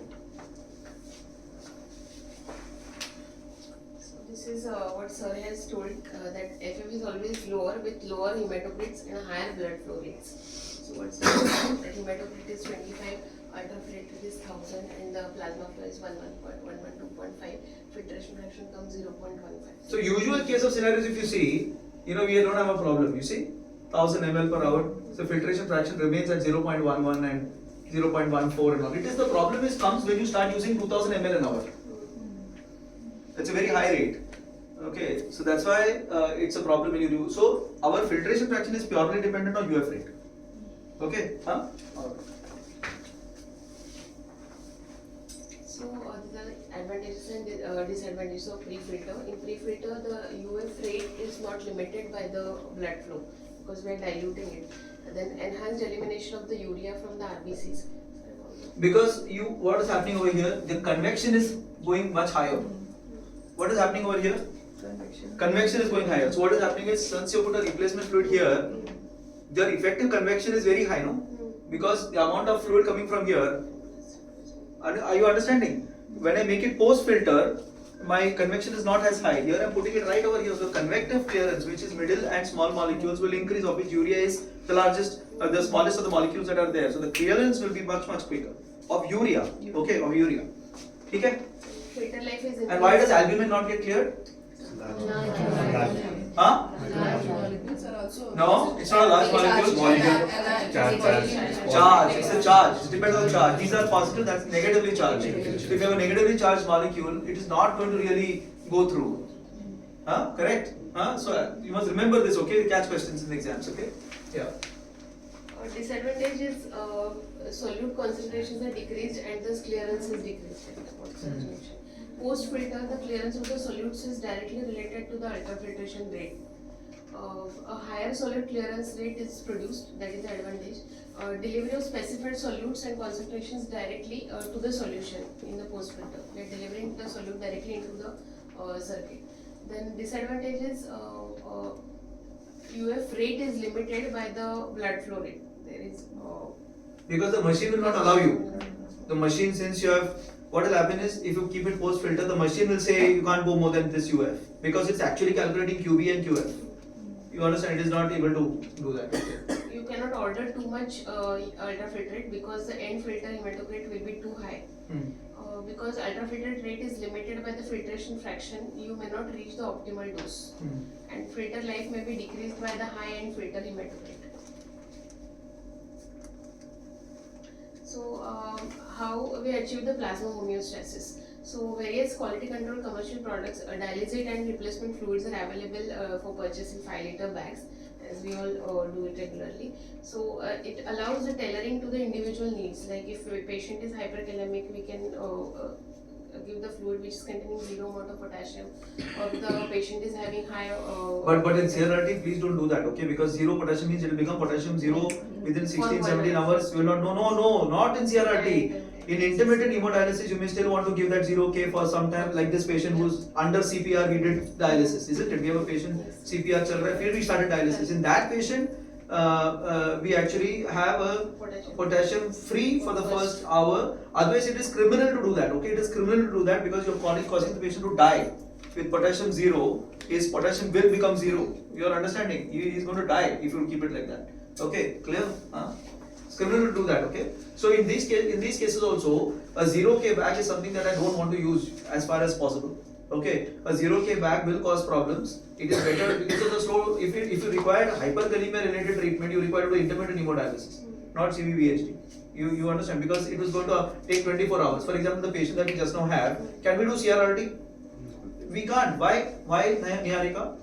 Speaker 2: So this is what sir has told that FF is always lower with lower hematocrits and higher blood flow rates. So what's that hematocrit is 25, ultrafiltrate is 1000 and the plasma flow is 112.5. Filtration fraction comes 0.15.
Speaker 1: So usual case of scenarios, if you see, we don't have a problem. You see, 1000 ml per hour. So filtration fraction remains at 0.11 and 0.14 and all. It is the problem comes when you start using 2000 ml an hour. That's a very high rate. Okay, so that's why it's a problem when you do. So our filtration fraction is purely dependent on UF rate. Okay, huh?
Speaker 2: So the advantages and disadvantages of pre-filter. In pre-filter, the UF rate is not limited by the blood flow because we are diluting it. And then enhanced elimination of the urea from the RBCs.
Speaker 1: Because what is happening over here? The convection is going much higher. What is happening over here? Convection is going higher. So what is happening is, once you put a replacement fluid here, the effective convection is very high, no? Because the amount of fluid coming from here. Are you understanding? When I make it post-filter, my convection is not as high. Here I am putting it right over here. So convective clearance, which is middle and small molecules, will increase, of which urea is the largest, the smallest of the molecules that are there. So the clearance will be much quicker. Of urea. Okay, of urea. Okay?
Speaker 2: Filter life is
Speaker 1: And why does albumin not get cleared? Huh?
Speaker 4: Molecules are also.
Speaker 1: No, it's not a large molecule. Charge. It's a charge. It depends on the charge. These are positive, that's negatively charged. If you have a negatively charged molecule, it is not going to really go through. Huh? Correct? Huh? So you must remember this, okay? You catch questions in the exams, okay? Yeah.
Speaker 2: Disadvantage is solute concentrations are decreased and thus clearance is decreased. Post filter, the clearance of the solutes is directly related to the ultrafiltration rate. A higher solute clearance rate is produced, that is the advantage. Delivery of specified solutes and concentrations directly to the solution in the post filter. We are delivering the solute directly into the circuit. Then disadvantage is UF rate is limited by the blood flow rate. There is
Speaker 1: Because the machine will not allow you. The machine, since you have, what will happen is, if you keep it post filter, the machine will say you can't go more than this UF. Because it's actually calculating QB and QF. You understand, it is not able to do that.
Speaker 2: you cannot order too much ultrafiltrate because the end filter hematocrit will be too high. Because ultrafiltrate rate is limited by the filtration fraction, you may not reach the optimal dose. And filter life may be decreased by the high end filter hematocrit. So, how we achieve the plasma homeostasis? So, various quality control commercial products, dialysate and replacement fluids are available for purchase in 5 liter bags, as we all do it regularly. So, it allows the tailoring to the individual needs. Like if a patient is hyperkalemic, we can give the fluid which is containing 0 mole of potassium, or if the patient is having high.
Speaker 1: But in CRRT, please don't do that, okay? Because 0 potassium means it will become potassium 0 within 16-17 hours. You will not. No, not in CRRT. In intermittent hemodialysis, you may still want to give that 0K for some time, like this patient who's under CPR, we did dialysis, isn't it? We have a patient, CPR chal raha hai, फिर we started dialysis. In that patient, we actually have a potassium free for the first hour. Otherwise, it is criminal to do that. Okay, it is criminal to do that because you're causing the patient to die. With potassium 0, his potassium will become 0. You are understanding? He is going to die if you keep it like that. Okay, clear? It's criminal to do that. Okay. So in these cases also, a 0K bag is something that I don't want to use as far as possible. Okay, a 0K bag will cause problems. It is better because of the slow. If you require hyperkalemia related treatment, you require to do intermittent hemodialysis, not CVVHD. You understand? Because it was going to take 24 hours. For example, the patient that we just now have, can we do CRRT? We can't. Why, Niharika?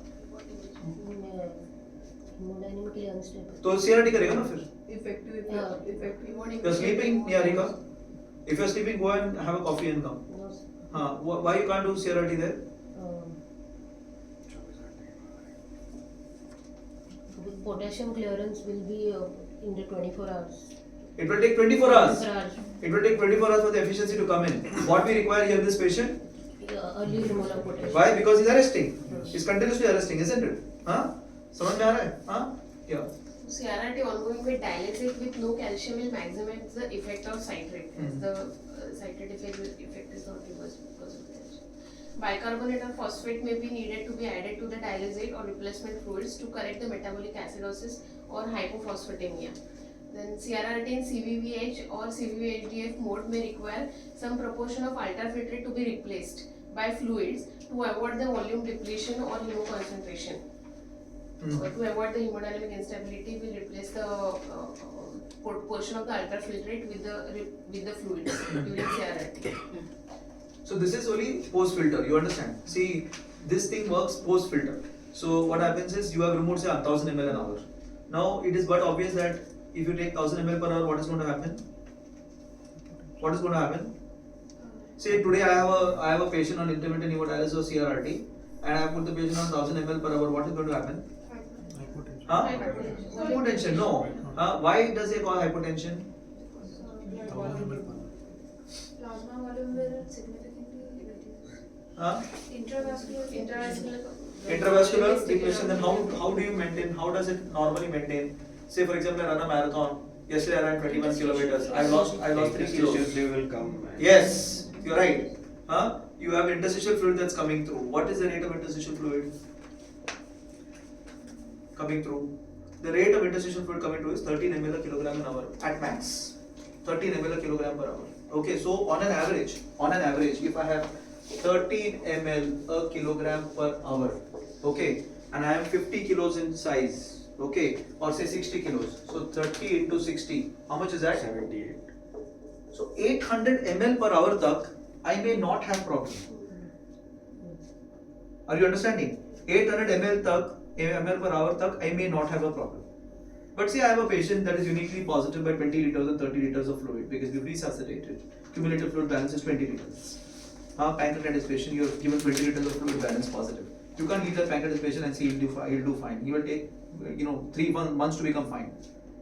Speaker 6: Hemodynamically unstable.
Speaker 1: तो CRRT करेगा ना फिर?
Speaker 4: Effective.
Speaker 1: You're sleeping, Niharika. If you're sleeping, go and have a coffee and come.
Speaker 6: No, sir.
Speaker 1: Why you can't do CRRT there?
Speaker 6: Potassium clearance will be in the 24 hours.
Speaker 1: It will take 24 hours.
Speaker 6: 24 hours.
Speaker 1: It will take 24 hours for the efficiency to come in. What we require here in this patient?
Speaker 6: Early removal of potassium.
Speaker 1: Why? Because he's arresting. He's continuously arresting, isn't it? समझ में आ रहा है? Yeah.
Speaker 2: CRRT ongoing with dialysate with no calcium will maximize the effect of citrate, as the citrate effect is not reversible because of calcium. Bicarbonate or phosphate may be needed to be added to the dialysate or replacement fluids to correct the metabolic acidosis or hypophosphatemia. Then CRRT in CVVH or CVVHDF mode may require some proportion of ultrafiltrate to be replaced by fluids to avoid the volume depletion or hemoconcentration. To avoid the hemodynamic instability, we replace the portion of the ultrafiltrate with the fluids during CRRT.
Speaker 1: So this is only post filter, you understand? See, this thing works post filter. So what happens is you have removed say 1000 ml an hour. Now it is but obvious that if you take 1000 ml per hour, what is going to happen? What is going to happen? Say today I have a patient on intermittent hemodialysis or CRRT, and I put the patient on 1000 ml per hour. What is going to happen?
Speaker 5: Hypotension.
Speaker 1: Huh?
Speaker 2: Hypertension.
Speaker 1: Hypotension. No. Why does it call hypotension?
Speaker 5: 1000 ml per hour.
Speaker 3: Plasma volume will significantly reduce.
Speaker 1: Huh?
Speaker 3: Intravascular.
Speaker 1: Intravascular depletion. Then how do you maintain? How does it normally maintain? Say for example, I run a marathon. Yesterday I ran 21 kilometers. I lost 3 kilos.
Speaker 7: They will come.
Speaker 1: Yes, you're right. Huh? You have interstitial fluid that's coming through. What is the rate of interstitial fluid coming through? The rate of interstitial fluid coming through is 13 ml a kilogram an hour at max. 13 ml a kilogram per hour. Okay, so on an average, if I have 13 ml a kilogram per hour, okay, and I am 50 kilos in size, okay, or say 60 kilos, so 30 into 60, how much is that?
Speaker 7: 78.
Speaker 1: So 800 ml per hour tak, I may not have problem. Are you understanding? 800 ml per hour tak, I may not have a problem. But say I have a patient that is uniquely positive by 20 liters and 30 liters of fluid because we've resuscitated. Cumulative fluid balance is 20 liters. Pancreatitis patient, you have given 20 liters of fluid balance positive. You can't leave that pancreatitis patient and say he'll do fine. He will take 3 months to become fine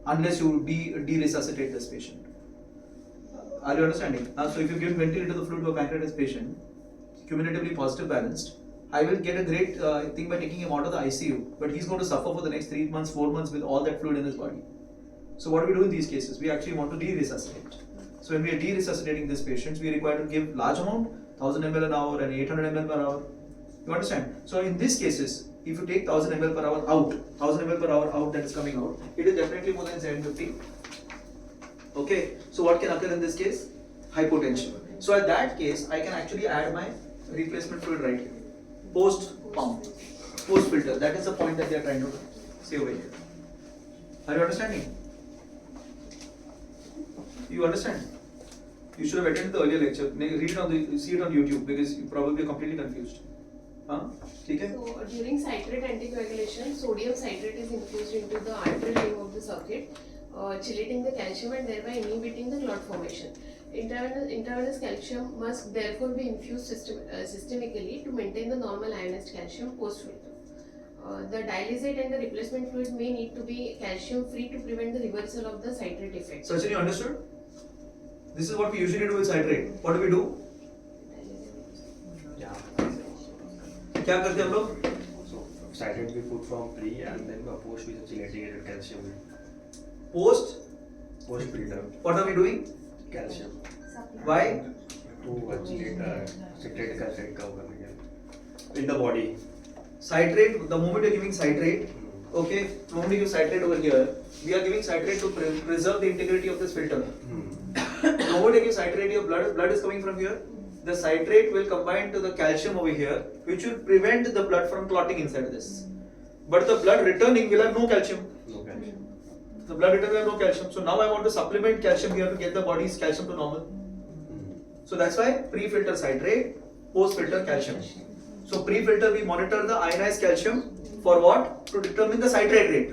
Speaker 1: unless you de-resuscitate this patient. Are you understanding? So if you give 20 liters of fluid to a pancreatitis patient, cumulatively positive balanced, I will get a great thing by taking him out of the ICU, but he's going to suffer for the next 3 months, 4 months with all that fluid in his body. So what do we do in these cases? We actually want to de-resuscitate. So when we are de-resuscitating these patients, we require to give large amount, 1000 ml an hour and 800 ml per hour. You understand? So in these cases, if you take 1000 ml per hour out, 1000 ml per hour out that is coming out, it is definitely more than 750. Okay, so what can occur in this case? Hypotension. So at that case, I can actually add my replacement fluid right here. Post pump, post filter. That is the point that they are trying to say over here. Are you understanding? You understand? You should have attended the earlier lecture. Read it see it on YouTube because you probably are completely confused. Okay?
Speaker 2: So during citrate anticoagulation, sodium citrate is infused into the arterial ring of the circuit, chelating the calcium and thereby inhibiting the clot formation. Intravenous calcium must therefore be infused systemically to maintain the normal ionized calcium post-filter. The dialysate and the replacement fluid may need to be calcium free to prevent the reversal of the citrate effect.
Speaker 1: Sachin, you understood? This is what we usually do with citrate. What do we do?
Speaker 7: Yeah.
Speaker 1: क्या करते हैं हम लोग?
Speaker 7: So citrate we put from pre and then post with chelated calcium.
Speaker 1: Post
Speaker 7: filter
Speaker 1: what are we doing?
Speaker 7: calcium.
Speaker 1: Why?
Speaker 7: To chelate citric acid का करने के लिए. In the body.
Speaker 1: Citrate, the moment you are giving citrate, okay, the moment you give citrate over here, we are giving citrate to preserve the integrity of this filter. The moment you give citrate, your blood is coming from here. The citrate will combine to the calcium over here, which will prevent the blood from clotting inside this. But the blood returning will have no calcium.
Speaker 7: No calcium.
Speaker 1: The blood returning will have no calcium. So now I want to supplement calcium here to get the body's calcium to normal. So that's why pre-filter citrate, post-filter calcium. So pre-filter we monitor the ionized calcium for what? To determine the citrate rate.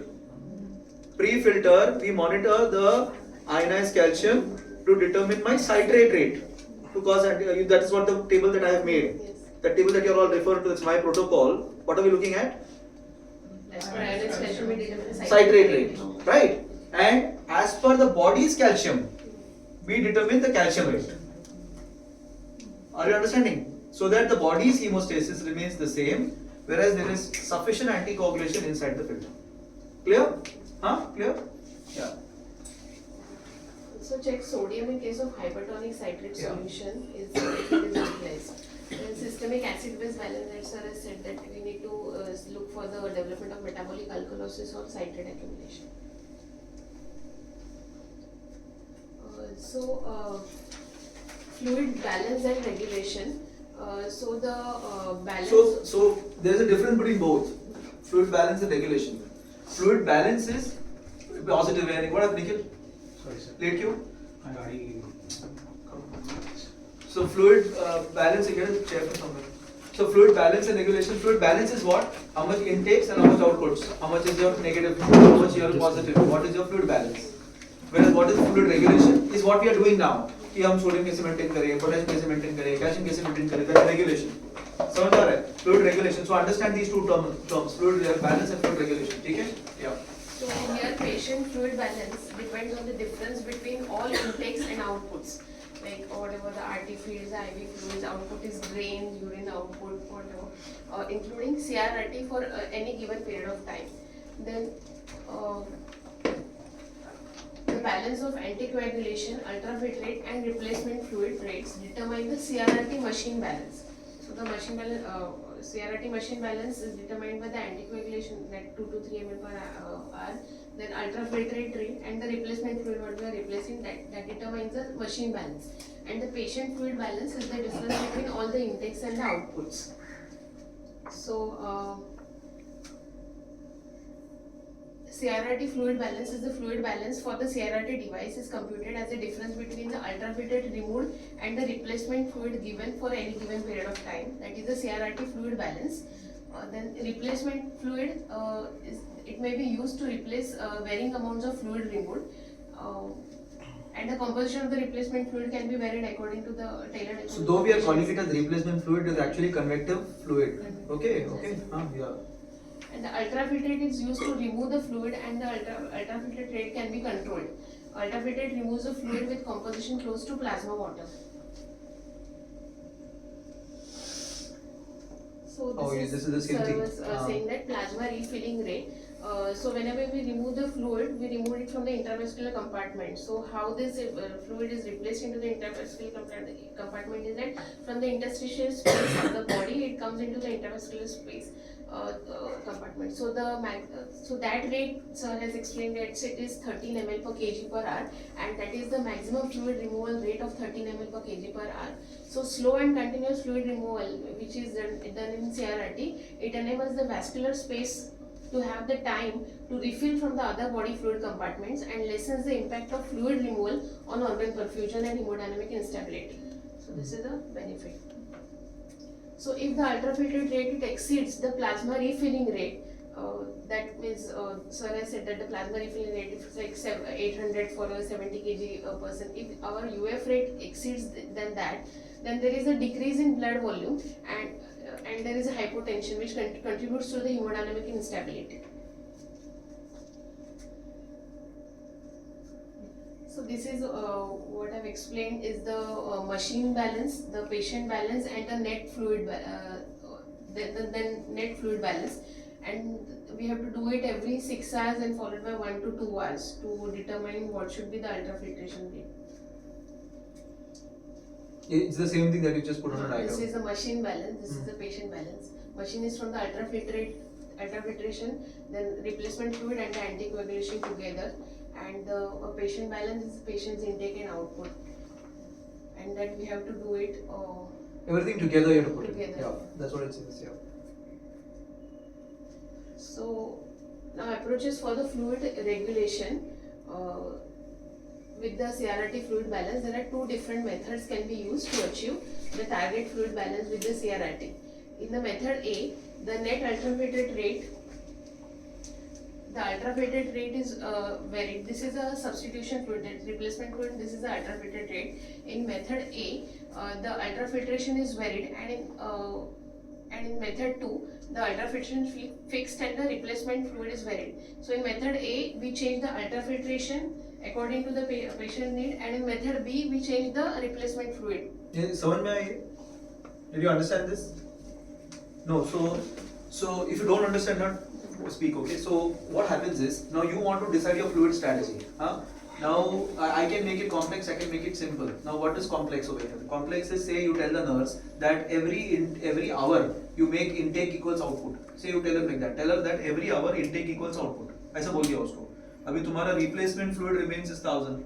Speaker 1: Pre-filter we monitor the ionized calcium to determine my citrate rate. Because that is what the table that I have made.
Speaker 2: Yes.
Speaker 1: The table that you are all referring to, that's my protocol. What are we looking at?
Speaker 2: As per ionized calcium, we determine the
Speaker 1: Citrate rate, right? And as per the body's calcium, we determine the calcium rate. Are you understanding? So that the body's hemostasis remains the same, whereas there is sufficient anticoagulation inside the filter. Clear? Clear? Yeah.
Speaker 2: So check sodium in case of hypertonic citrate
Speaker 1: Yeah.
Speaker 2: solution is replaced. And systemic acid-base balance, as sir has said that we need to look for the development of metabolic alkalosis or citrate accumulation. Fluid balance and regulation. Balance.
Speaker 1: So there is a difference between both fluid balance and regulation. Fluid balance is positive air. What up, Nikhil?
Speaker 7: Sorry, sir.
Speaker 1: Late you?
Speaker 7: I already.
Speaker 1: So fluid balance, you get a chair from somewhere. So fluid balance and regulation. Fluid balance is what? How much intakes and how much outputs. How much is your negative? How much your positive? What is your fluid balance? Whereas what is fluid regulation is what we are doing now. कि हम sodium कैसे maintain करें, potassium कैसे maintain करें, calcium कैसे maintain करें, that regulation. समझ आ रहा है? Fluid regulation. So understand these two terms, fluid balance and fluid regulation. ठीक है? Yeah.
Speaker 2: So here patient fluid balance depends on the difference between all intakes and outputs. Like whatever the RT fields, IV fluids, output is drain, urine output, whatever, including CRRT for any given period of time. Then the balance of anticoagulation, ultrafiltrate and replacement fluid rates determine the CRRT machine balance. So the machine balance, CRRT machine balance is determined by the anticoagulation, that 2 to 3 ml per hour. Then ultrafiltrate rate and the replacement fluid what we are replacing, that determines the machine balance. And the patient fluid balance is the difference between all the intakes and the outputs. So CRRT fluid balance is the fluid balance for the CRRT device is computed as the difference between the ultrafiltrate removed and the replacement fluid given for any given period of time. That is the CRRT fluid balance. Then replacement fluid it may be used to replace varying amounts of fluid removed. And the composition of the replacement fluid can be varied according to the tailored.
Speaker 1: So though we are calling it as replacement fluid, it is actually convective fluid. Okay. Yeah.
Speaker 2: And the ultrafiltrate is used to remove the fluid, and the ultrafiltrate rate can be controlled. Ultrafiltrate removes the fluid with composition close to plasma water. So this is the same
Speaker 1: sir
Speaker 2: thing.
Speaker 1: was,
Speaker 2: Saying that plasma refilling rate. So whenever we remove the fluid, we remove it from the intravascular compartment. So how this fluid is replaced into the intravascular compartment is that from the interstitial space of the body, it comes into the intravascular space compartment. So so that rate sir has explained that it is 13 ml per kg per hour, and that is the maximum fluid removal rate of 13 ml per kg per hour. So slow and continuous fluid removal, which is done in CRRT, it enables the vascular space to have the time to refill from the other body fluid compartments and lessens the impact of fluid removal on organ perfusion and hemodynamic instability. So this is the benefit. So if the ultrafiltrate rate exceeds the plasma refilling rate, that means sir has said that the plasma refilling rate is like 800 for a 70 kg person. If our UF rate exceeds than that, then there is a decrease in blood volume and there is a hypotension which contributes to the hemodynamic instability. So this is what I've explained is the machine balance, the patient balance, and the net fluid the net fluid balance, and we have to do it every 6 hours and followed by 1 to 2 hours to determine what should be the ultrafiltration rate.
Speaker 1: It's the same thing that you just put on a diagram.
Speaker 2: This is the machine balance, this is the patient balance. Machine is from the ultrafiltration, then replacement fluid and the anticoagulation together, and the patient balance is patient's intake and output, and that we have to do it
Speaker 1: Everything together you have to put
Speaker 2: together.
Speaker 1: it. Yeah, that's what it says. Yeah.
Speaker 2: So now approaches for the fluid regulation. With the CRRT fluid balance, there are two different methods can be used to achieve the target fluid balance with the CRRT. In the method A, the net ultrafiltrate rate, the ultrafiltrate rate is varied. This is a substitution fluid, replacement fluid, this is the ultrafiltrate rate. In method A, the ultrafiltration is varied, and in method 2, the ultrafiltration is fixed and the replacement fluid is varied. So in method A, we change the ultrafiltration according to the patient need, and in method B, we change the replacement fluid.
Speaker 1: Did you understand this? No. So if you don't understand that, speak. Okay, so what happens is now you want to decide your fluid strategy. Now I can make it complex, I can make it simple. Now what is complex over here? Complex is, say you tell the nurse that every hour you make intake equals output. Say you tell her like that. Tell her that every hour intake equals output. ऐसा बोल दिया उसको. अभी तुम्हारा replacement fluid remains is 1000.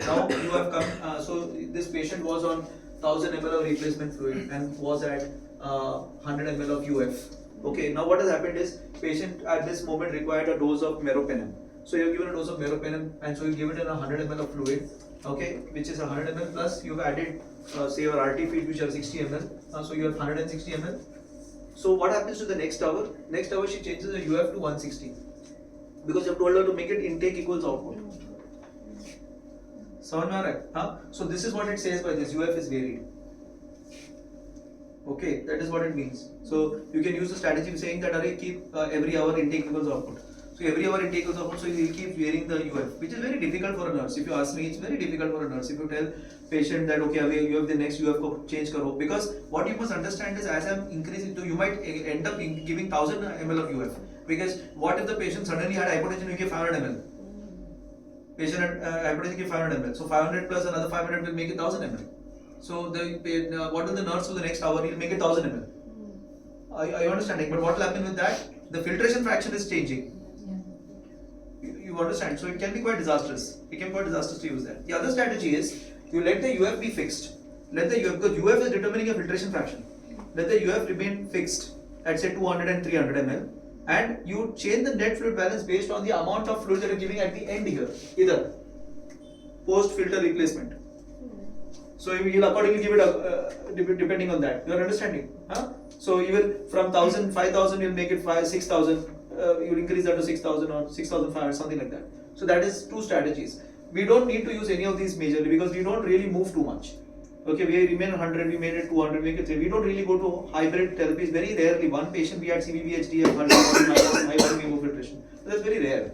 Speaker 1: Now you have come. So this patient was on 1000 ml of replacement fluid and was at 100 ml of UF. Okay. Now what has happened is patient at this moment required a dose of meropenem. So you have given a dose of meropenem and so you give it in 100 ml of fluid, okay, which is 100 ml plus you have added say your RT feed which are 60 ml, so you have 160 ml. So what happens to the next hour? Next hour she changes the UF to 160 because you have told her to make it intake equals output. समझ में आ रहा है? हाँ? So this is what it says by this, UF is varied. Okay, that is what it means. So you can use the strategy of saying that array keep every hour intake equals output. So every hour intake equals output, so you will keep varying the UF, which is very difficult for a nurse. If you ask me, it's very difficult for a nurse. If you tell patient that okay, अभी you have the next UF को change करो, because what you must understand is as I'm increasing, so you might end up giving 1000 ml of UF. Because what if the patient suddenly had hypotension, you give 500 ml. Patient had hypotension, give 500 ml. So 500 plus another 500 will make it 1000 ml. So what will the nurse do the next hour? He'll make it 1000 ml. Are you understanding? But what will happen with that? The filtration fraction is changing. You understand? So it can be quite disastrous. It can be quite disastrous to use that. The other strategy is you let the UF be fixed. Let the UF, because UF is determining a filtration fraction. Let the UF remain fixed at say 200 and 300 ml, and you change the net fluid balance based on the amount of fluid that you're giving at the end here, either post filter replacement. So you will accordingly give it depending on that. You are understanding? So you will from 1000, 5000, you'll make it 6000. You'll increase that to 6000 or 6500, something like that. So that is two strategies. We don't need to use any of these majorly because we don't really move too much. Okay, we remain 100, we made it 200, make it 3. We don't really go to hybrid therapies. Very rarely. One patient we had CVVHD and high volume hemofiltration. That's very rare.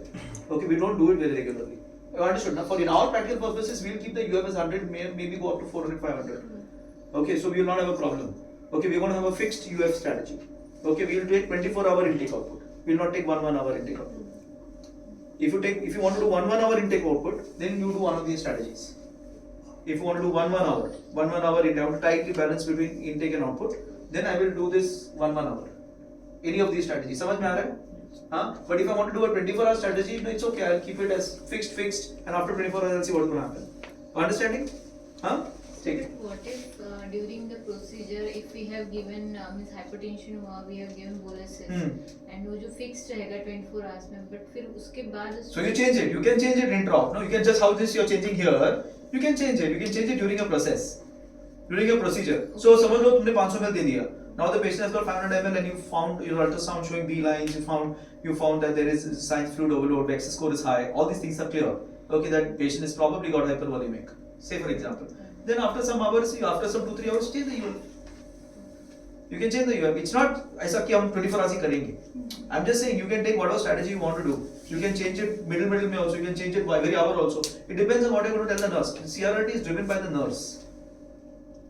Speaker 1: Okay, we don't do it very regularly. You understood? Now, for in our practical purposes, we'll keep the UF as 100, maybe go up to 400, 500. Okay, so we will not have a problem. Okay, we're going to have a fixed UF strategy. Okay, we will take 24-hour intake output. We will not take 1 hour intake output. If you want to do 1 hour intake output, then you do one of these strategies. If you want to do 1 hour intake, I want to tightly balance between intake and output, then I will do this 1 hour. Any of these strategies. समझ में आ रहा है? But if I want to do a 24-hour strategy, it's okay. I'll keep it as fixed, and after 24 hours, I'll see what's going to happen. Understanding? Take it.
Speaker 3: What if during the procedure, if we have given means hypertension हुआ, we have given boluses, and वो जो fixed रहेगा 24 hours में, but फिर उसके बाद
Speaker 1: So you change it. You can change it intra-op. No, you can just how this you're changing here. You can change it. You can change it during a process, during a procedure. So समझ लो तुमने 500 ml दे दिया. Now the patient has got 500 ml and you found your ultrasound showing B lines. You found that there is science fluid overload. The X score is high. All these things are clear. Okay, that patient is probably got hypervolemic. Say for example. Then after some hours, after some 2-3 hours, change the UF. You can change the UF. It's not ऐसा कि हम 24 hours ही करेंगे. I'm just saying you can take whatever strategy you want to do. You can change it middle में also. You can change it by every hour also. It depends on what you're going to tell the nurse. CRRT is driven by the nurse.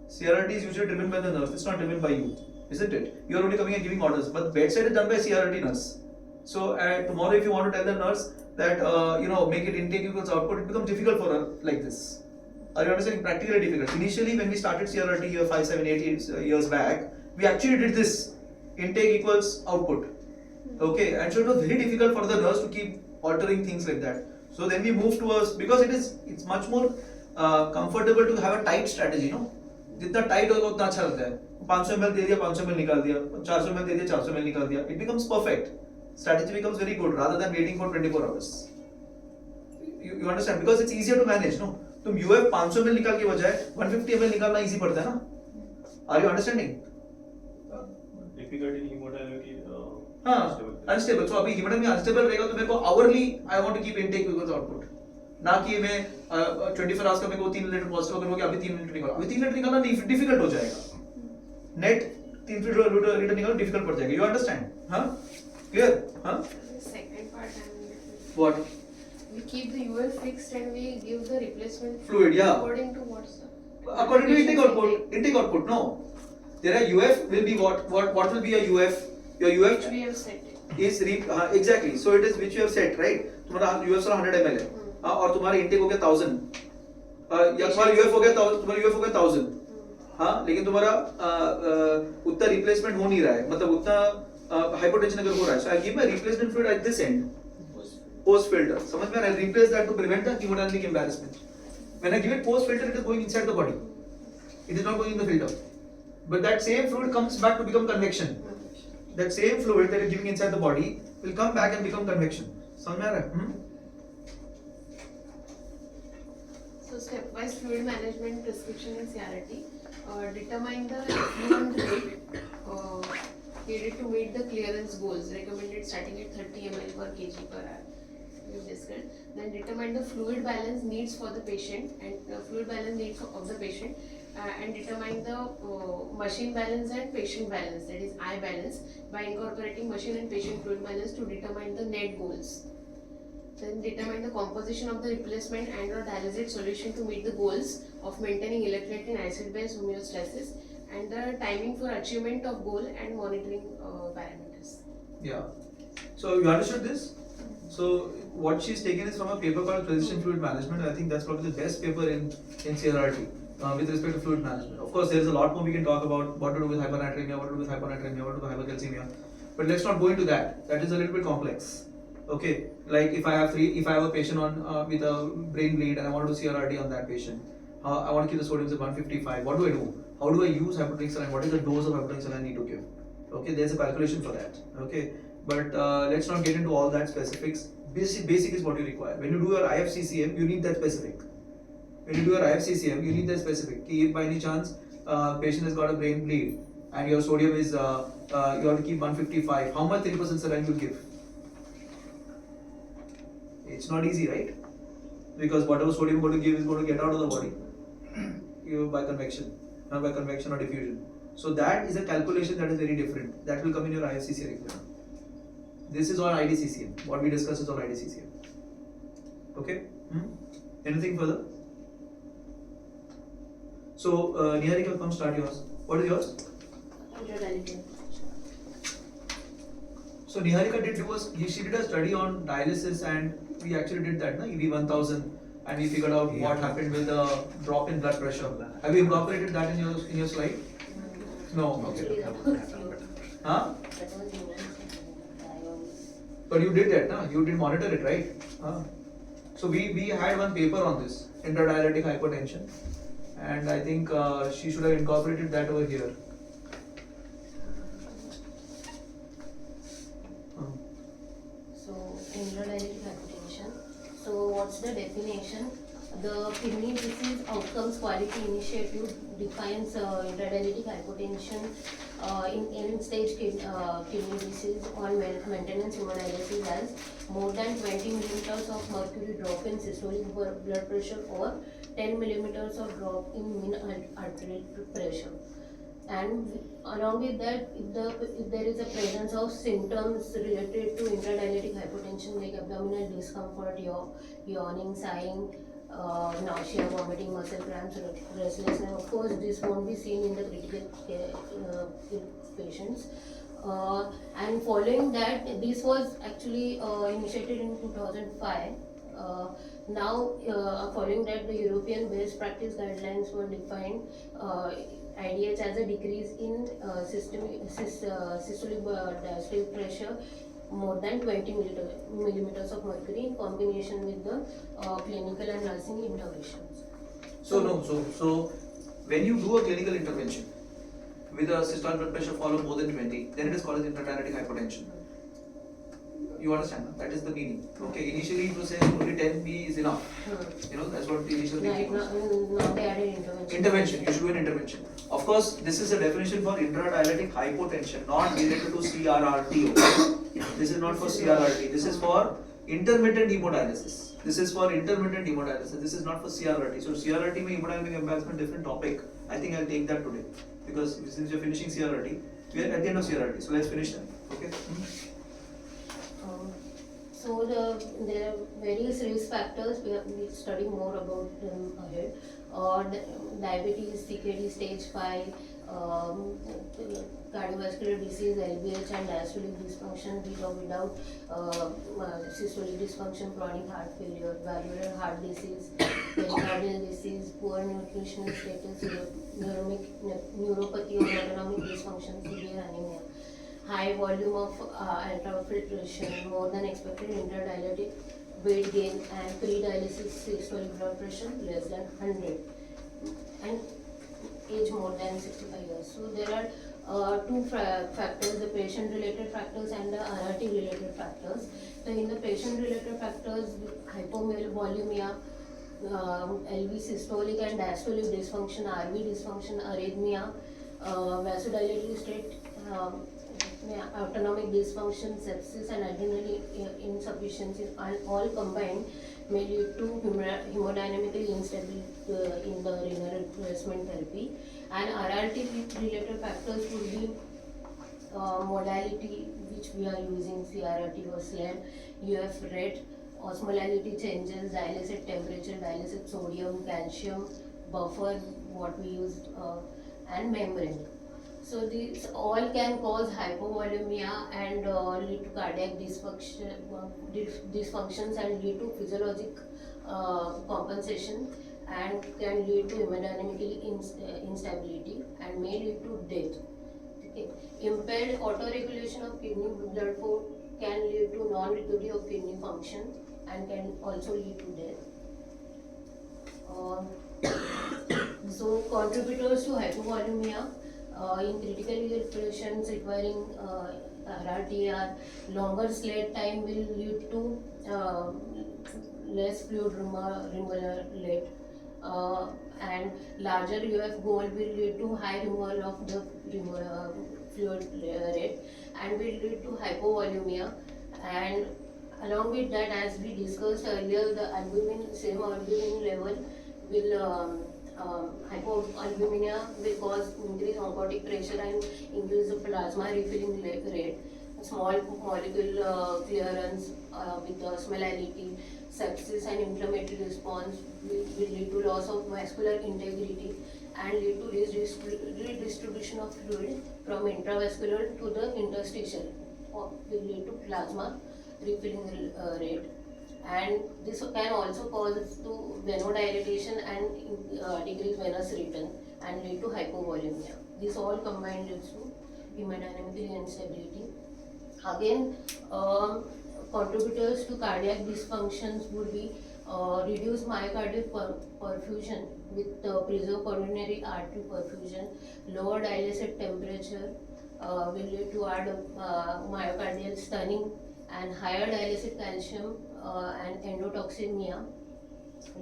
Speaker 1: CRRT is usually driven by the nurse. It's not driven by you, isn't it? You are only coming and giving orders. But bedside is done by CRRT nurse. So tomorrow, if you want to tell the nurse that make it intake equals output, it becomes difficult for her like this. Are you understanding? Practically difficult. Initially, when we started CRRT 5, 7, 8 years back, we actually did this: intake equals output. Okay, and so it was very difficult for the nurse to keep altering things like that. So then we moved towards, because it's much more comfortable to have a tight strategy, no? जितना tight होगा उतना अच्छा लगता है. 500 ml दे दिया, 500 ml निकाल दिया, 400 ml दे दिया, 400 ml निकाल दिया. It becomes perfect. Strategy becomes very good rather than waiting for 24 hours. You understand? Because it's easier to manage, no? तुम UF 500 ml निकाल के बजाय 150 ml निकालना easy पड़ता है ना? Are you understanding?
Speaker 8: Difficult in hemodynamic.
Speaker 1: Unstable. So अभी hemodynamic unstable रहेगा तो मेरे को hourly I want to keep intake equals output. ना कि मैं 24 hours का मेरे को 3 लीटर पॉजिटिव अगर हो गया अभी 3 लीटर निकालो. अभी 3 लीटर निकालना डिफिकल्ट हो जाएगा. नेट 3 लीटर निकालना डिफिकल्ट पड़ जाएगा. You understand? Clear?
Speaker 2: Second part
Speaker 1: What?
Speaker 2: we keep the UF fixed and we give the replacement
Speaker 1: Fluid, yeah.
Speaker 2: according to what's
Speaker 1: According to intake output. Intake output, no. There are UF will be what will be a UF? Your
Speaker 2: which
Speaker 1: UF.
Speaker 2: we have set it.
Speaker 1: exactly. So it is which you have set, right? तुम्हारा UF 100 ml है, और तुम्हारा intake हो गया 1000, या तुम्हारा UF हो गया 1000, हाँ, लेकिन तुम्हारा उतना रिप्लेसमेंट हो नहीं रहा है, मतलब उतना हाइपोटेंशन अगर हो रहा है, so I give my replacement fluid at this end, post filter. समझ में आ रहा है? Replace that to prevent the hemodynamic embarrassment. When I give it post filter, it is going inside the body. It is not going in the filter. But that same fluid comes back to become convection. That same fluid that you're giving inside the body will come back and become convection. समझ में आ रहा है?
Speaker 2: So stepwise fluid management prescription in CRRT. Determine the effluent rate needed to meet the clearance goals recommended starting at 30 ml per kg per hour. We've discussed. Then determine the fluid balance needs for the patient and fluid balance needs of the patient, and determine the machine balance and patient balance, that is I balance, by incorporating machine and patient fluid balance to determine the net goals. Then determine the composition of the replacement and or dialysate solution to meet the goals of maintaining electrolyte and acid-base homeostasis, and the timing for achievement of goal and monitoring parameters.
Speaker 1: Yeah. So you understood this? So what she's taken is from a paper called Precision Fluid Management. I think that's probably the best paper in CRRT with respect to fluid management. Of course, there is a lot more we can talk about what to do with hypernatremia, what to do with hyponatremia, what to do with hypercalcemia. But let's not go into that. That is a little bit complex. Okay, like if I have a patient on with a brain bleed and I want to do CRRT on that patient, I want to keep the sodium at 155. What do I do? How do I use hypotensive saline? What is the dose of hypotensive saline I need to give? Okay, there's a calculation for that. Okay, but let's not get into all that specifics. Basic is what you require. When you do your IFCCM, you need that specific. When you do your IFCCM, you need that specific. If by any chance patient has got a brain bleed and your sodium is you have to keep 155, how much 3% saline you give? It's not easy, right? Because whatever sodium you're going to give is going to get out of the body by convection, not by convection or diffusion. So that is a calculation that is very different. That will come in your IFCCM exam. This is on IDCCM. What we discuss is on IDCCM. Okay? Anything further? So, Niharika, come start yours. What is yours?
Speaker 6: Intradialytic.
Speaker 1: So Niharika she did a study on dialysis, and we actually did that, na, EV 1000, and we figured out what happened with the drop in blood pressure. Have you incorporated that in your slide? No. Okay. Huh? But you did that, na? You did monitor it, right? So we had one paper on this, intradialytic hypertension, and I think she should have incorporated that over here.
Speaker 6: So intradialytic hypertension. So what's the definition? The Kidney Disease Outcomes Quality Initiative defines intradialytic hypotension in end-stage kidney disease on maintenance hemodialysis as more than 20 millimeters of mercury drop in systolic blood pressure or 10 millimeters of drop in mean arterial pressure. And along with that, if there is a presence of symptoms related to intradialytic hypotension like abdominal discomfort, yawning, sighing, nausea, vomiting, muscle cramps, restlessness, of course this won't be seen in the critical care patients. And following that, this was actually initiated in 2005. Now, following that, the European best practice guidelines were defined IDH as a decrease in systolic diastolic pressure more than 20 millimeters of mercury in combination with the clinical and nursing interventions.
Speaker 1: So when you do a clinical intervention with a systolic blood pressure follow more than 20, then it is called as intradialytic hypertension. You understand? No? That is the meaning. Okay, initially it was saying only 10B is enough. You know, that's what the initial thinking was.
Speaker 6: Now they added intervention.
Speaker 1: Intervention, you should do an intervention. Of course, this is a definition for intradialytic hypotension, not related to CRRT. Okay? This is not for CRRT. This is for intermittent hemodialysis. This is for intermittent hemodialysis. This is not for CRRT. So CRRT में hemodynamic embarrassment different topic. I think I'll take that today because since you're finishing CRRT, we are at the end of CRRT. So let's finish that. Okay.
Speaker 6: So there are various risk factors. We'll study more about them ahead. Diabetes, CKD stage 5, cardiovascular disease, LVH and diastolic dysfunction with or without systolic dysfunction, chronic heart failure, valvular heart disease, pericardial disease, poor nutritional status, neuropathy or autonomic dysfunction, severe anemia, high volume of ultrafiltration, more than expected interdilated weight gain, and pre-dialysis systolic blood pressure less than 100, and age more than 65 years. So there are two factors, the patient-related factors and the RRT-related factors. So in the patient-related factors, hypovolemia, LV systolic and diastolic dysfunction, RV dysfunction, arrhythmia, vasodilated state, autonomic dysfunction, sepsis and adrenal insufficiency, all combined may lead to hemodynamical instability in the renal replacement therapy. And RRT related factors would be modality which we are using, CRRT or SLED, UF rate, osmolality changes, dialysate temperature, dialysate sodium, calcium, buffer, what we use, and membrane. So these all can cause hypovolemia and lead to cardiac dysfunctions and lead to physiologic compensation and can lead to hemodynamical instability and may lead to death. Okay. Impaired autoregulation of kidney blood flow can lead to non-recovery of kidney function and can also lead to death. So contributors to hypovolemia in critical ill patients requiring RRT are longer SLED time will lead to less fluid removal rate, and larger UF goal will lead to high removal of the fluid rate and will lead to hypovolemia. And along with that, as we discussed earlier, the same albumin level will hypoalbuminia will cause increased oncotic pressure and increase the plasma refilling rate. Small molecule clearance with osmolality, sepsis and inflammatory response will lead to loss of vascular integrity and lead to redistribution of fluid from intravascular to the interstitial, will lead to plasma refilling rate. And this can also cause to venodilatation and decrease venous return and lead to hypovolemia. This all combined leads to hemodynamical instability. Again, contributors to cardiac dysfunctions would be reduced myocardial perfusion with preserved coronary artery perfusion, lower dialysate temperature will lead to myocardial stunning, and higher dialysate calcium and endotoxemia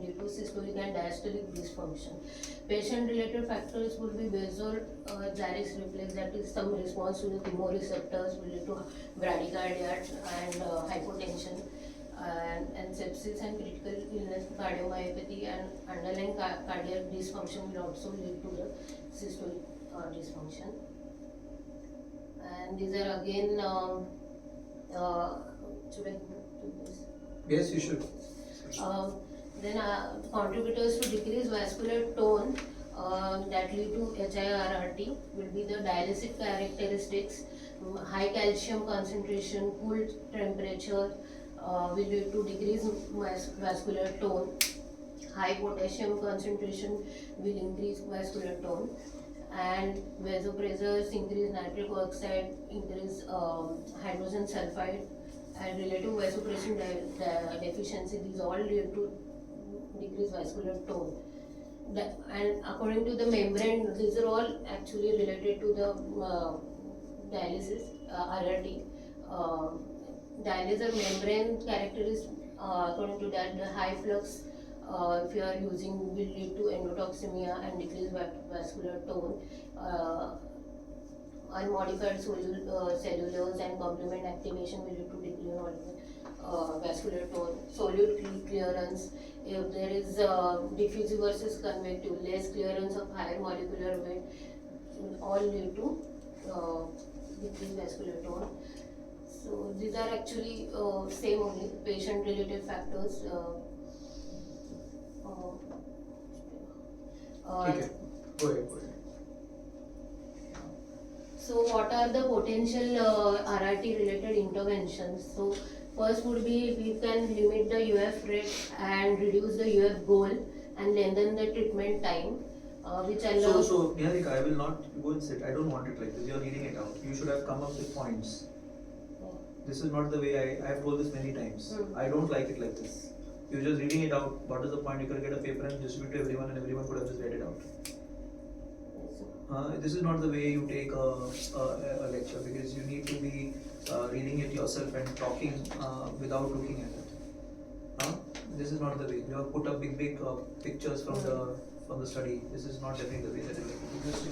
Speaker 6: due to systolic and diastolic dysfunction. Patient-related factors would be basal gyrus reflex, that is some response to the chemoreceptors, will lead to bradycardia and hypotension, and sepsis and critical illness, cardiomyopathy and underlying cardiac dysfunction will also lead to the systolic dysfunction. And these are again, should I do this?
Speaker 1: Yes, you should.
Speaker 6: Then contributors to decrease vascular tone that lead to HIRRT will be the dialysis characteristics, high calcium concentration, cool temperature will lead to decrease vascular tone, high potassium concentration will increase vascular tone, and vasopressors increase nitric oxide, increase hydrogen sulfide, and relative vasopressin deficiency. These all lead to decreased vascular tone. And according to the membrane, these are all actually related to the dialysis, RRT. Dialyzer membrane characteristics, according to that, the high flux, if you are using, will lead to endotoxemia and decreased vascular tone. Unmodified cellulose and complement activation will lead to decreased vascular tone. Solute clearance, if there is diffusive versus convective, less clearance of higher molecular weight, all lead to decreased vascular tone. So these are actually same only patient related factors.
Speaker 1: Okay, go ahead.
Speaker 6: So what are the potential RRT related interventions? So first would be we can limit the UF rate and reduce the UF goal and lengthen the treatment time, which allows.
Speaker 1: So Niharika, I will not go and sit. I don't want it like this. You are reading it out. You should have come up with points. This is not the way I have told this many times. I don't like it like this. You're just reading it out. What is the point? You could get a paper and distribute to everyone, and everyone could have just read it out. This is not the way you take a lecture, because you need to be reading it yourself and talking without looking at it. This is not the way. You have put up big pictures from the study. This is not definitely the way that it is. This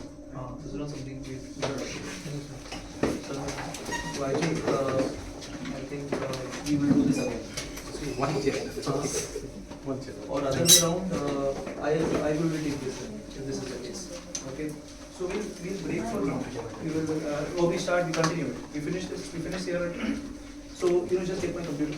Speaker 1: is not something we don't have to do. So I think we will do this again. Or other way around, I will take this one, if this is the case. Okay. So we'll break for now. We will we continue it. We finish CRRT. So just take my computer.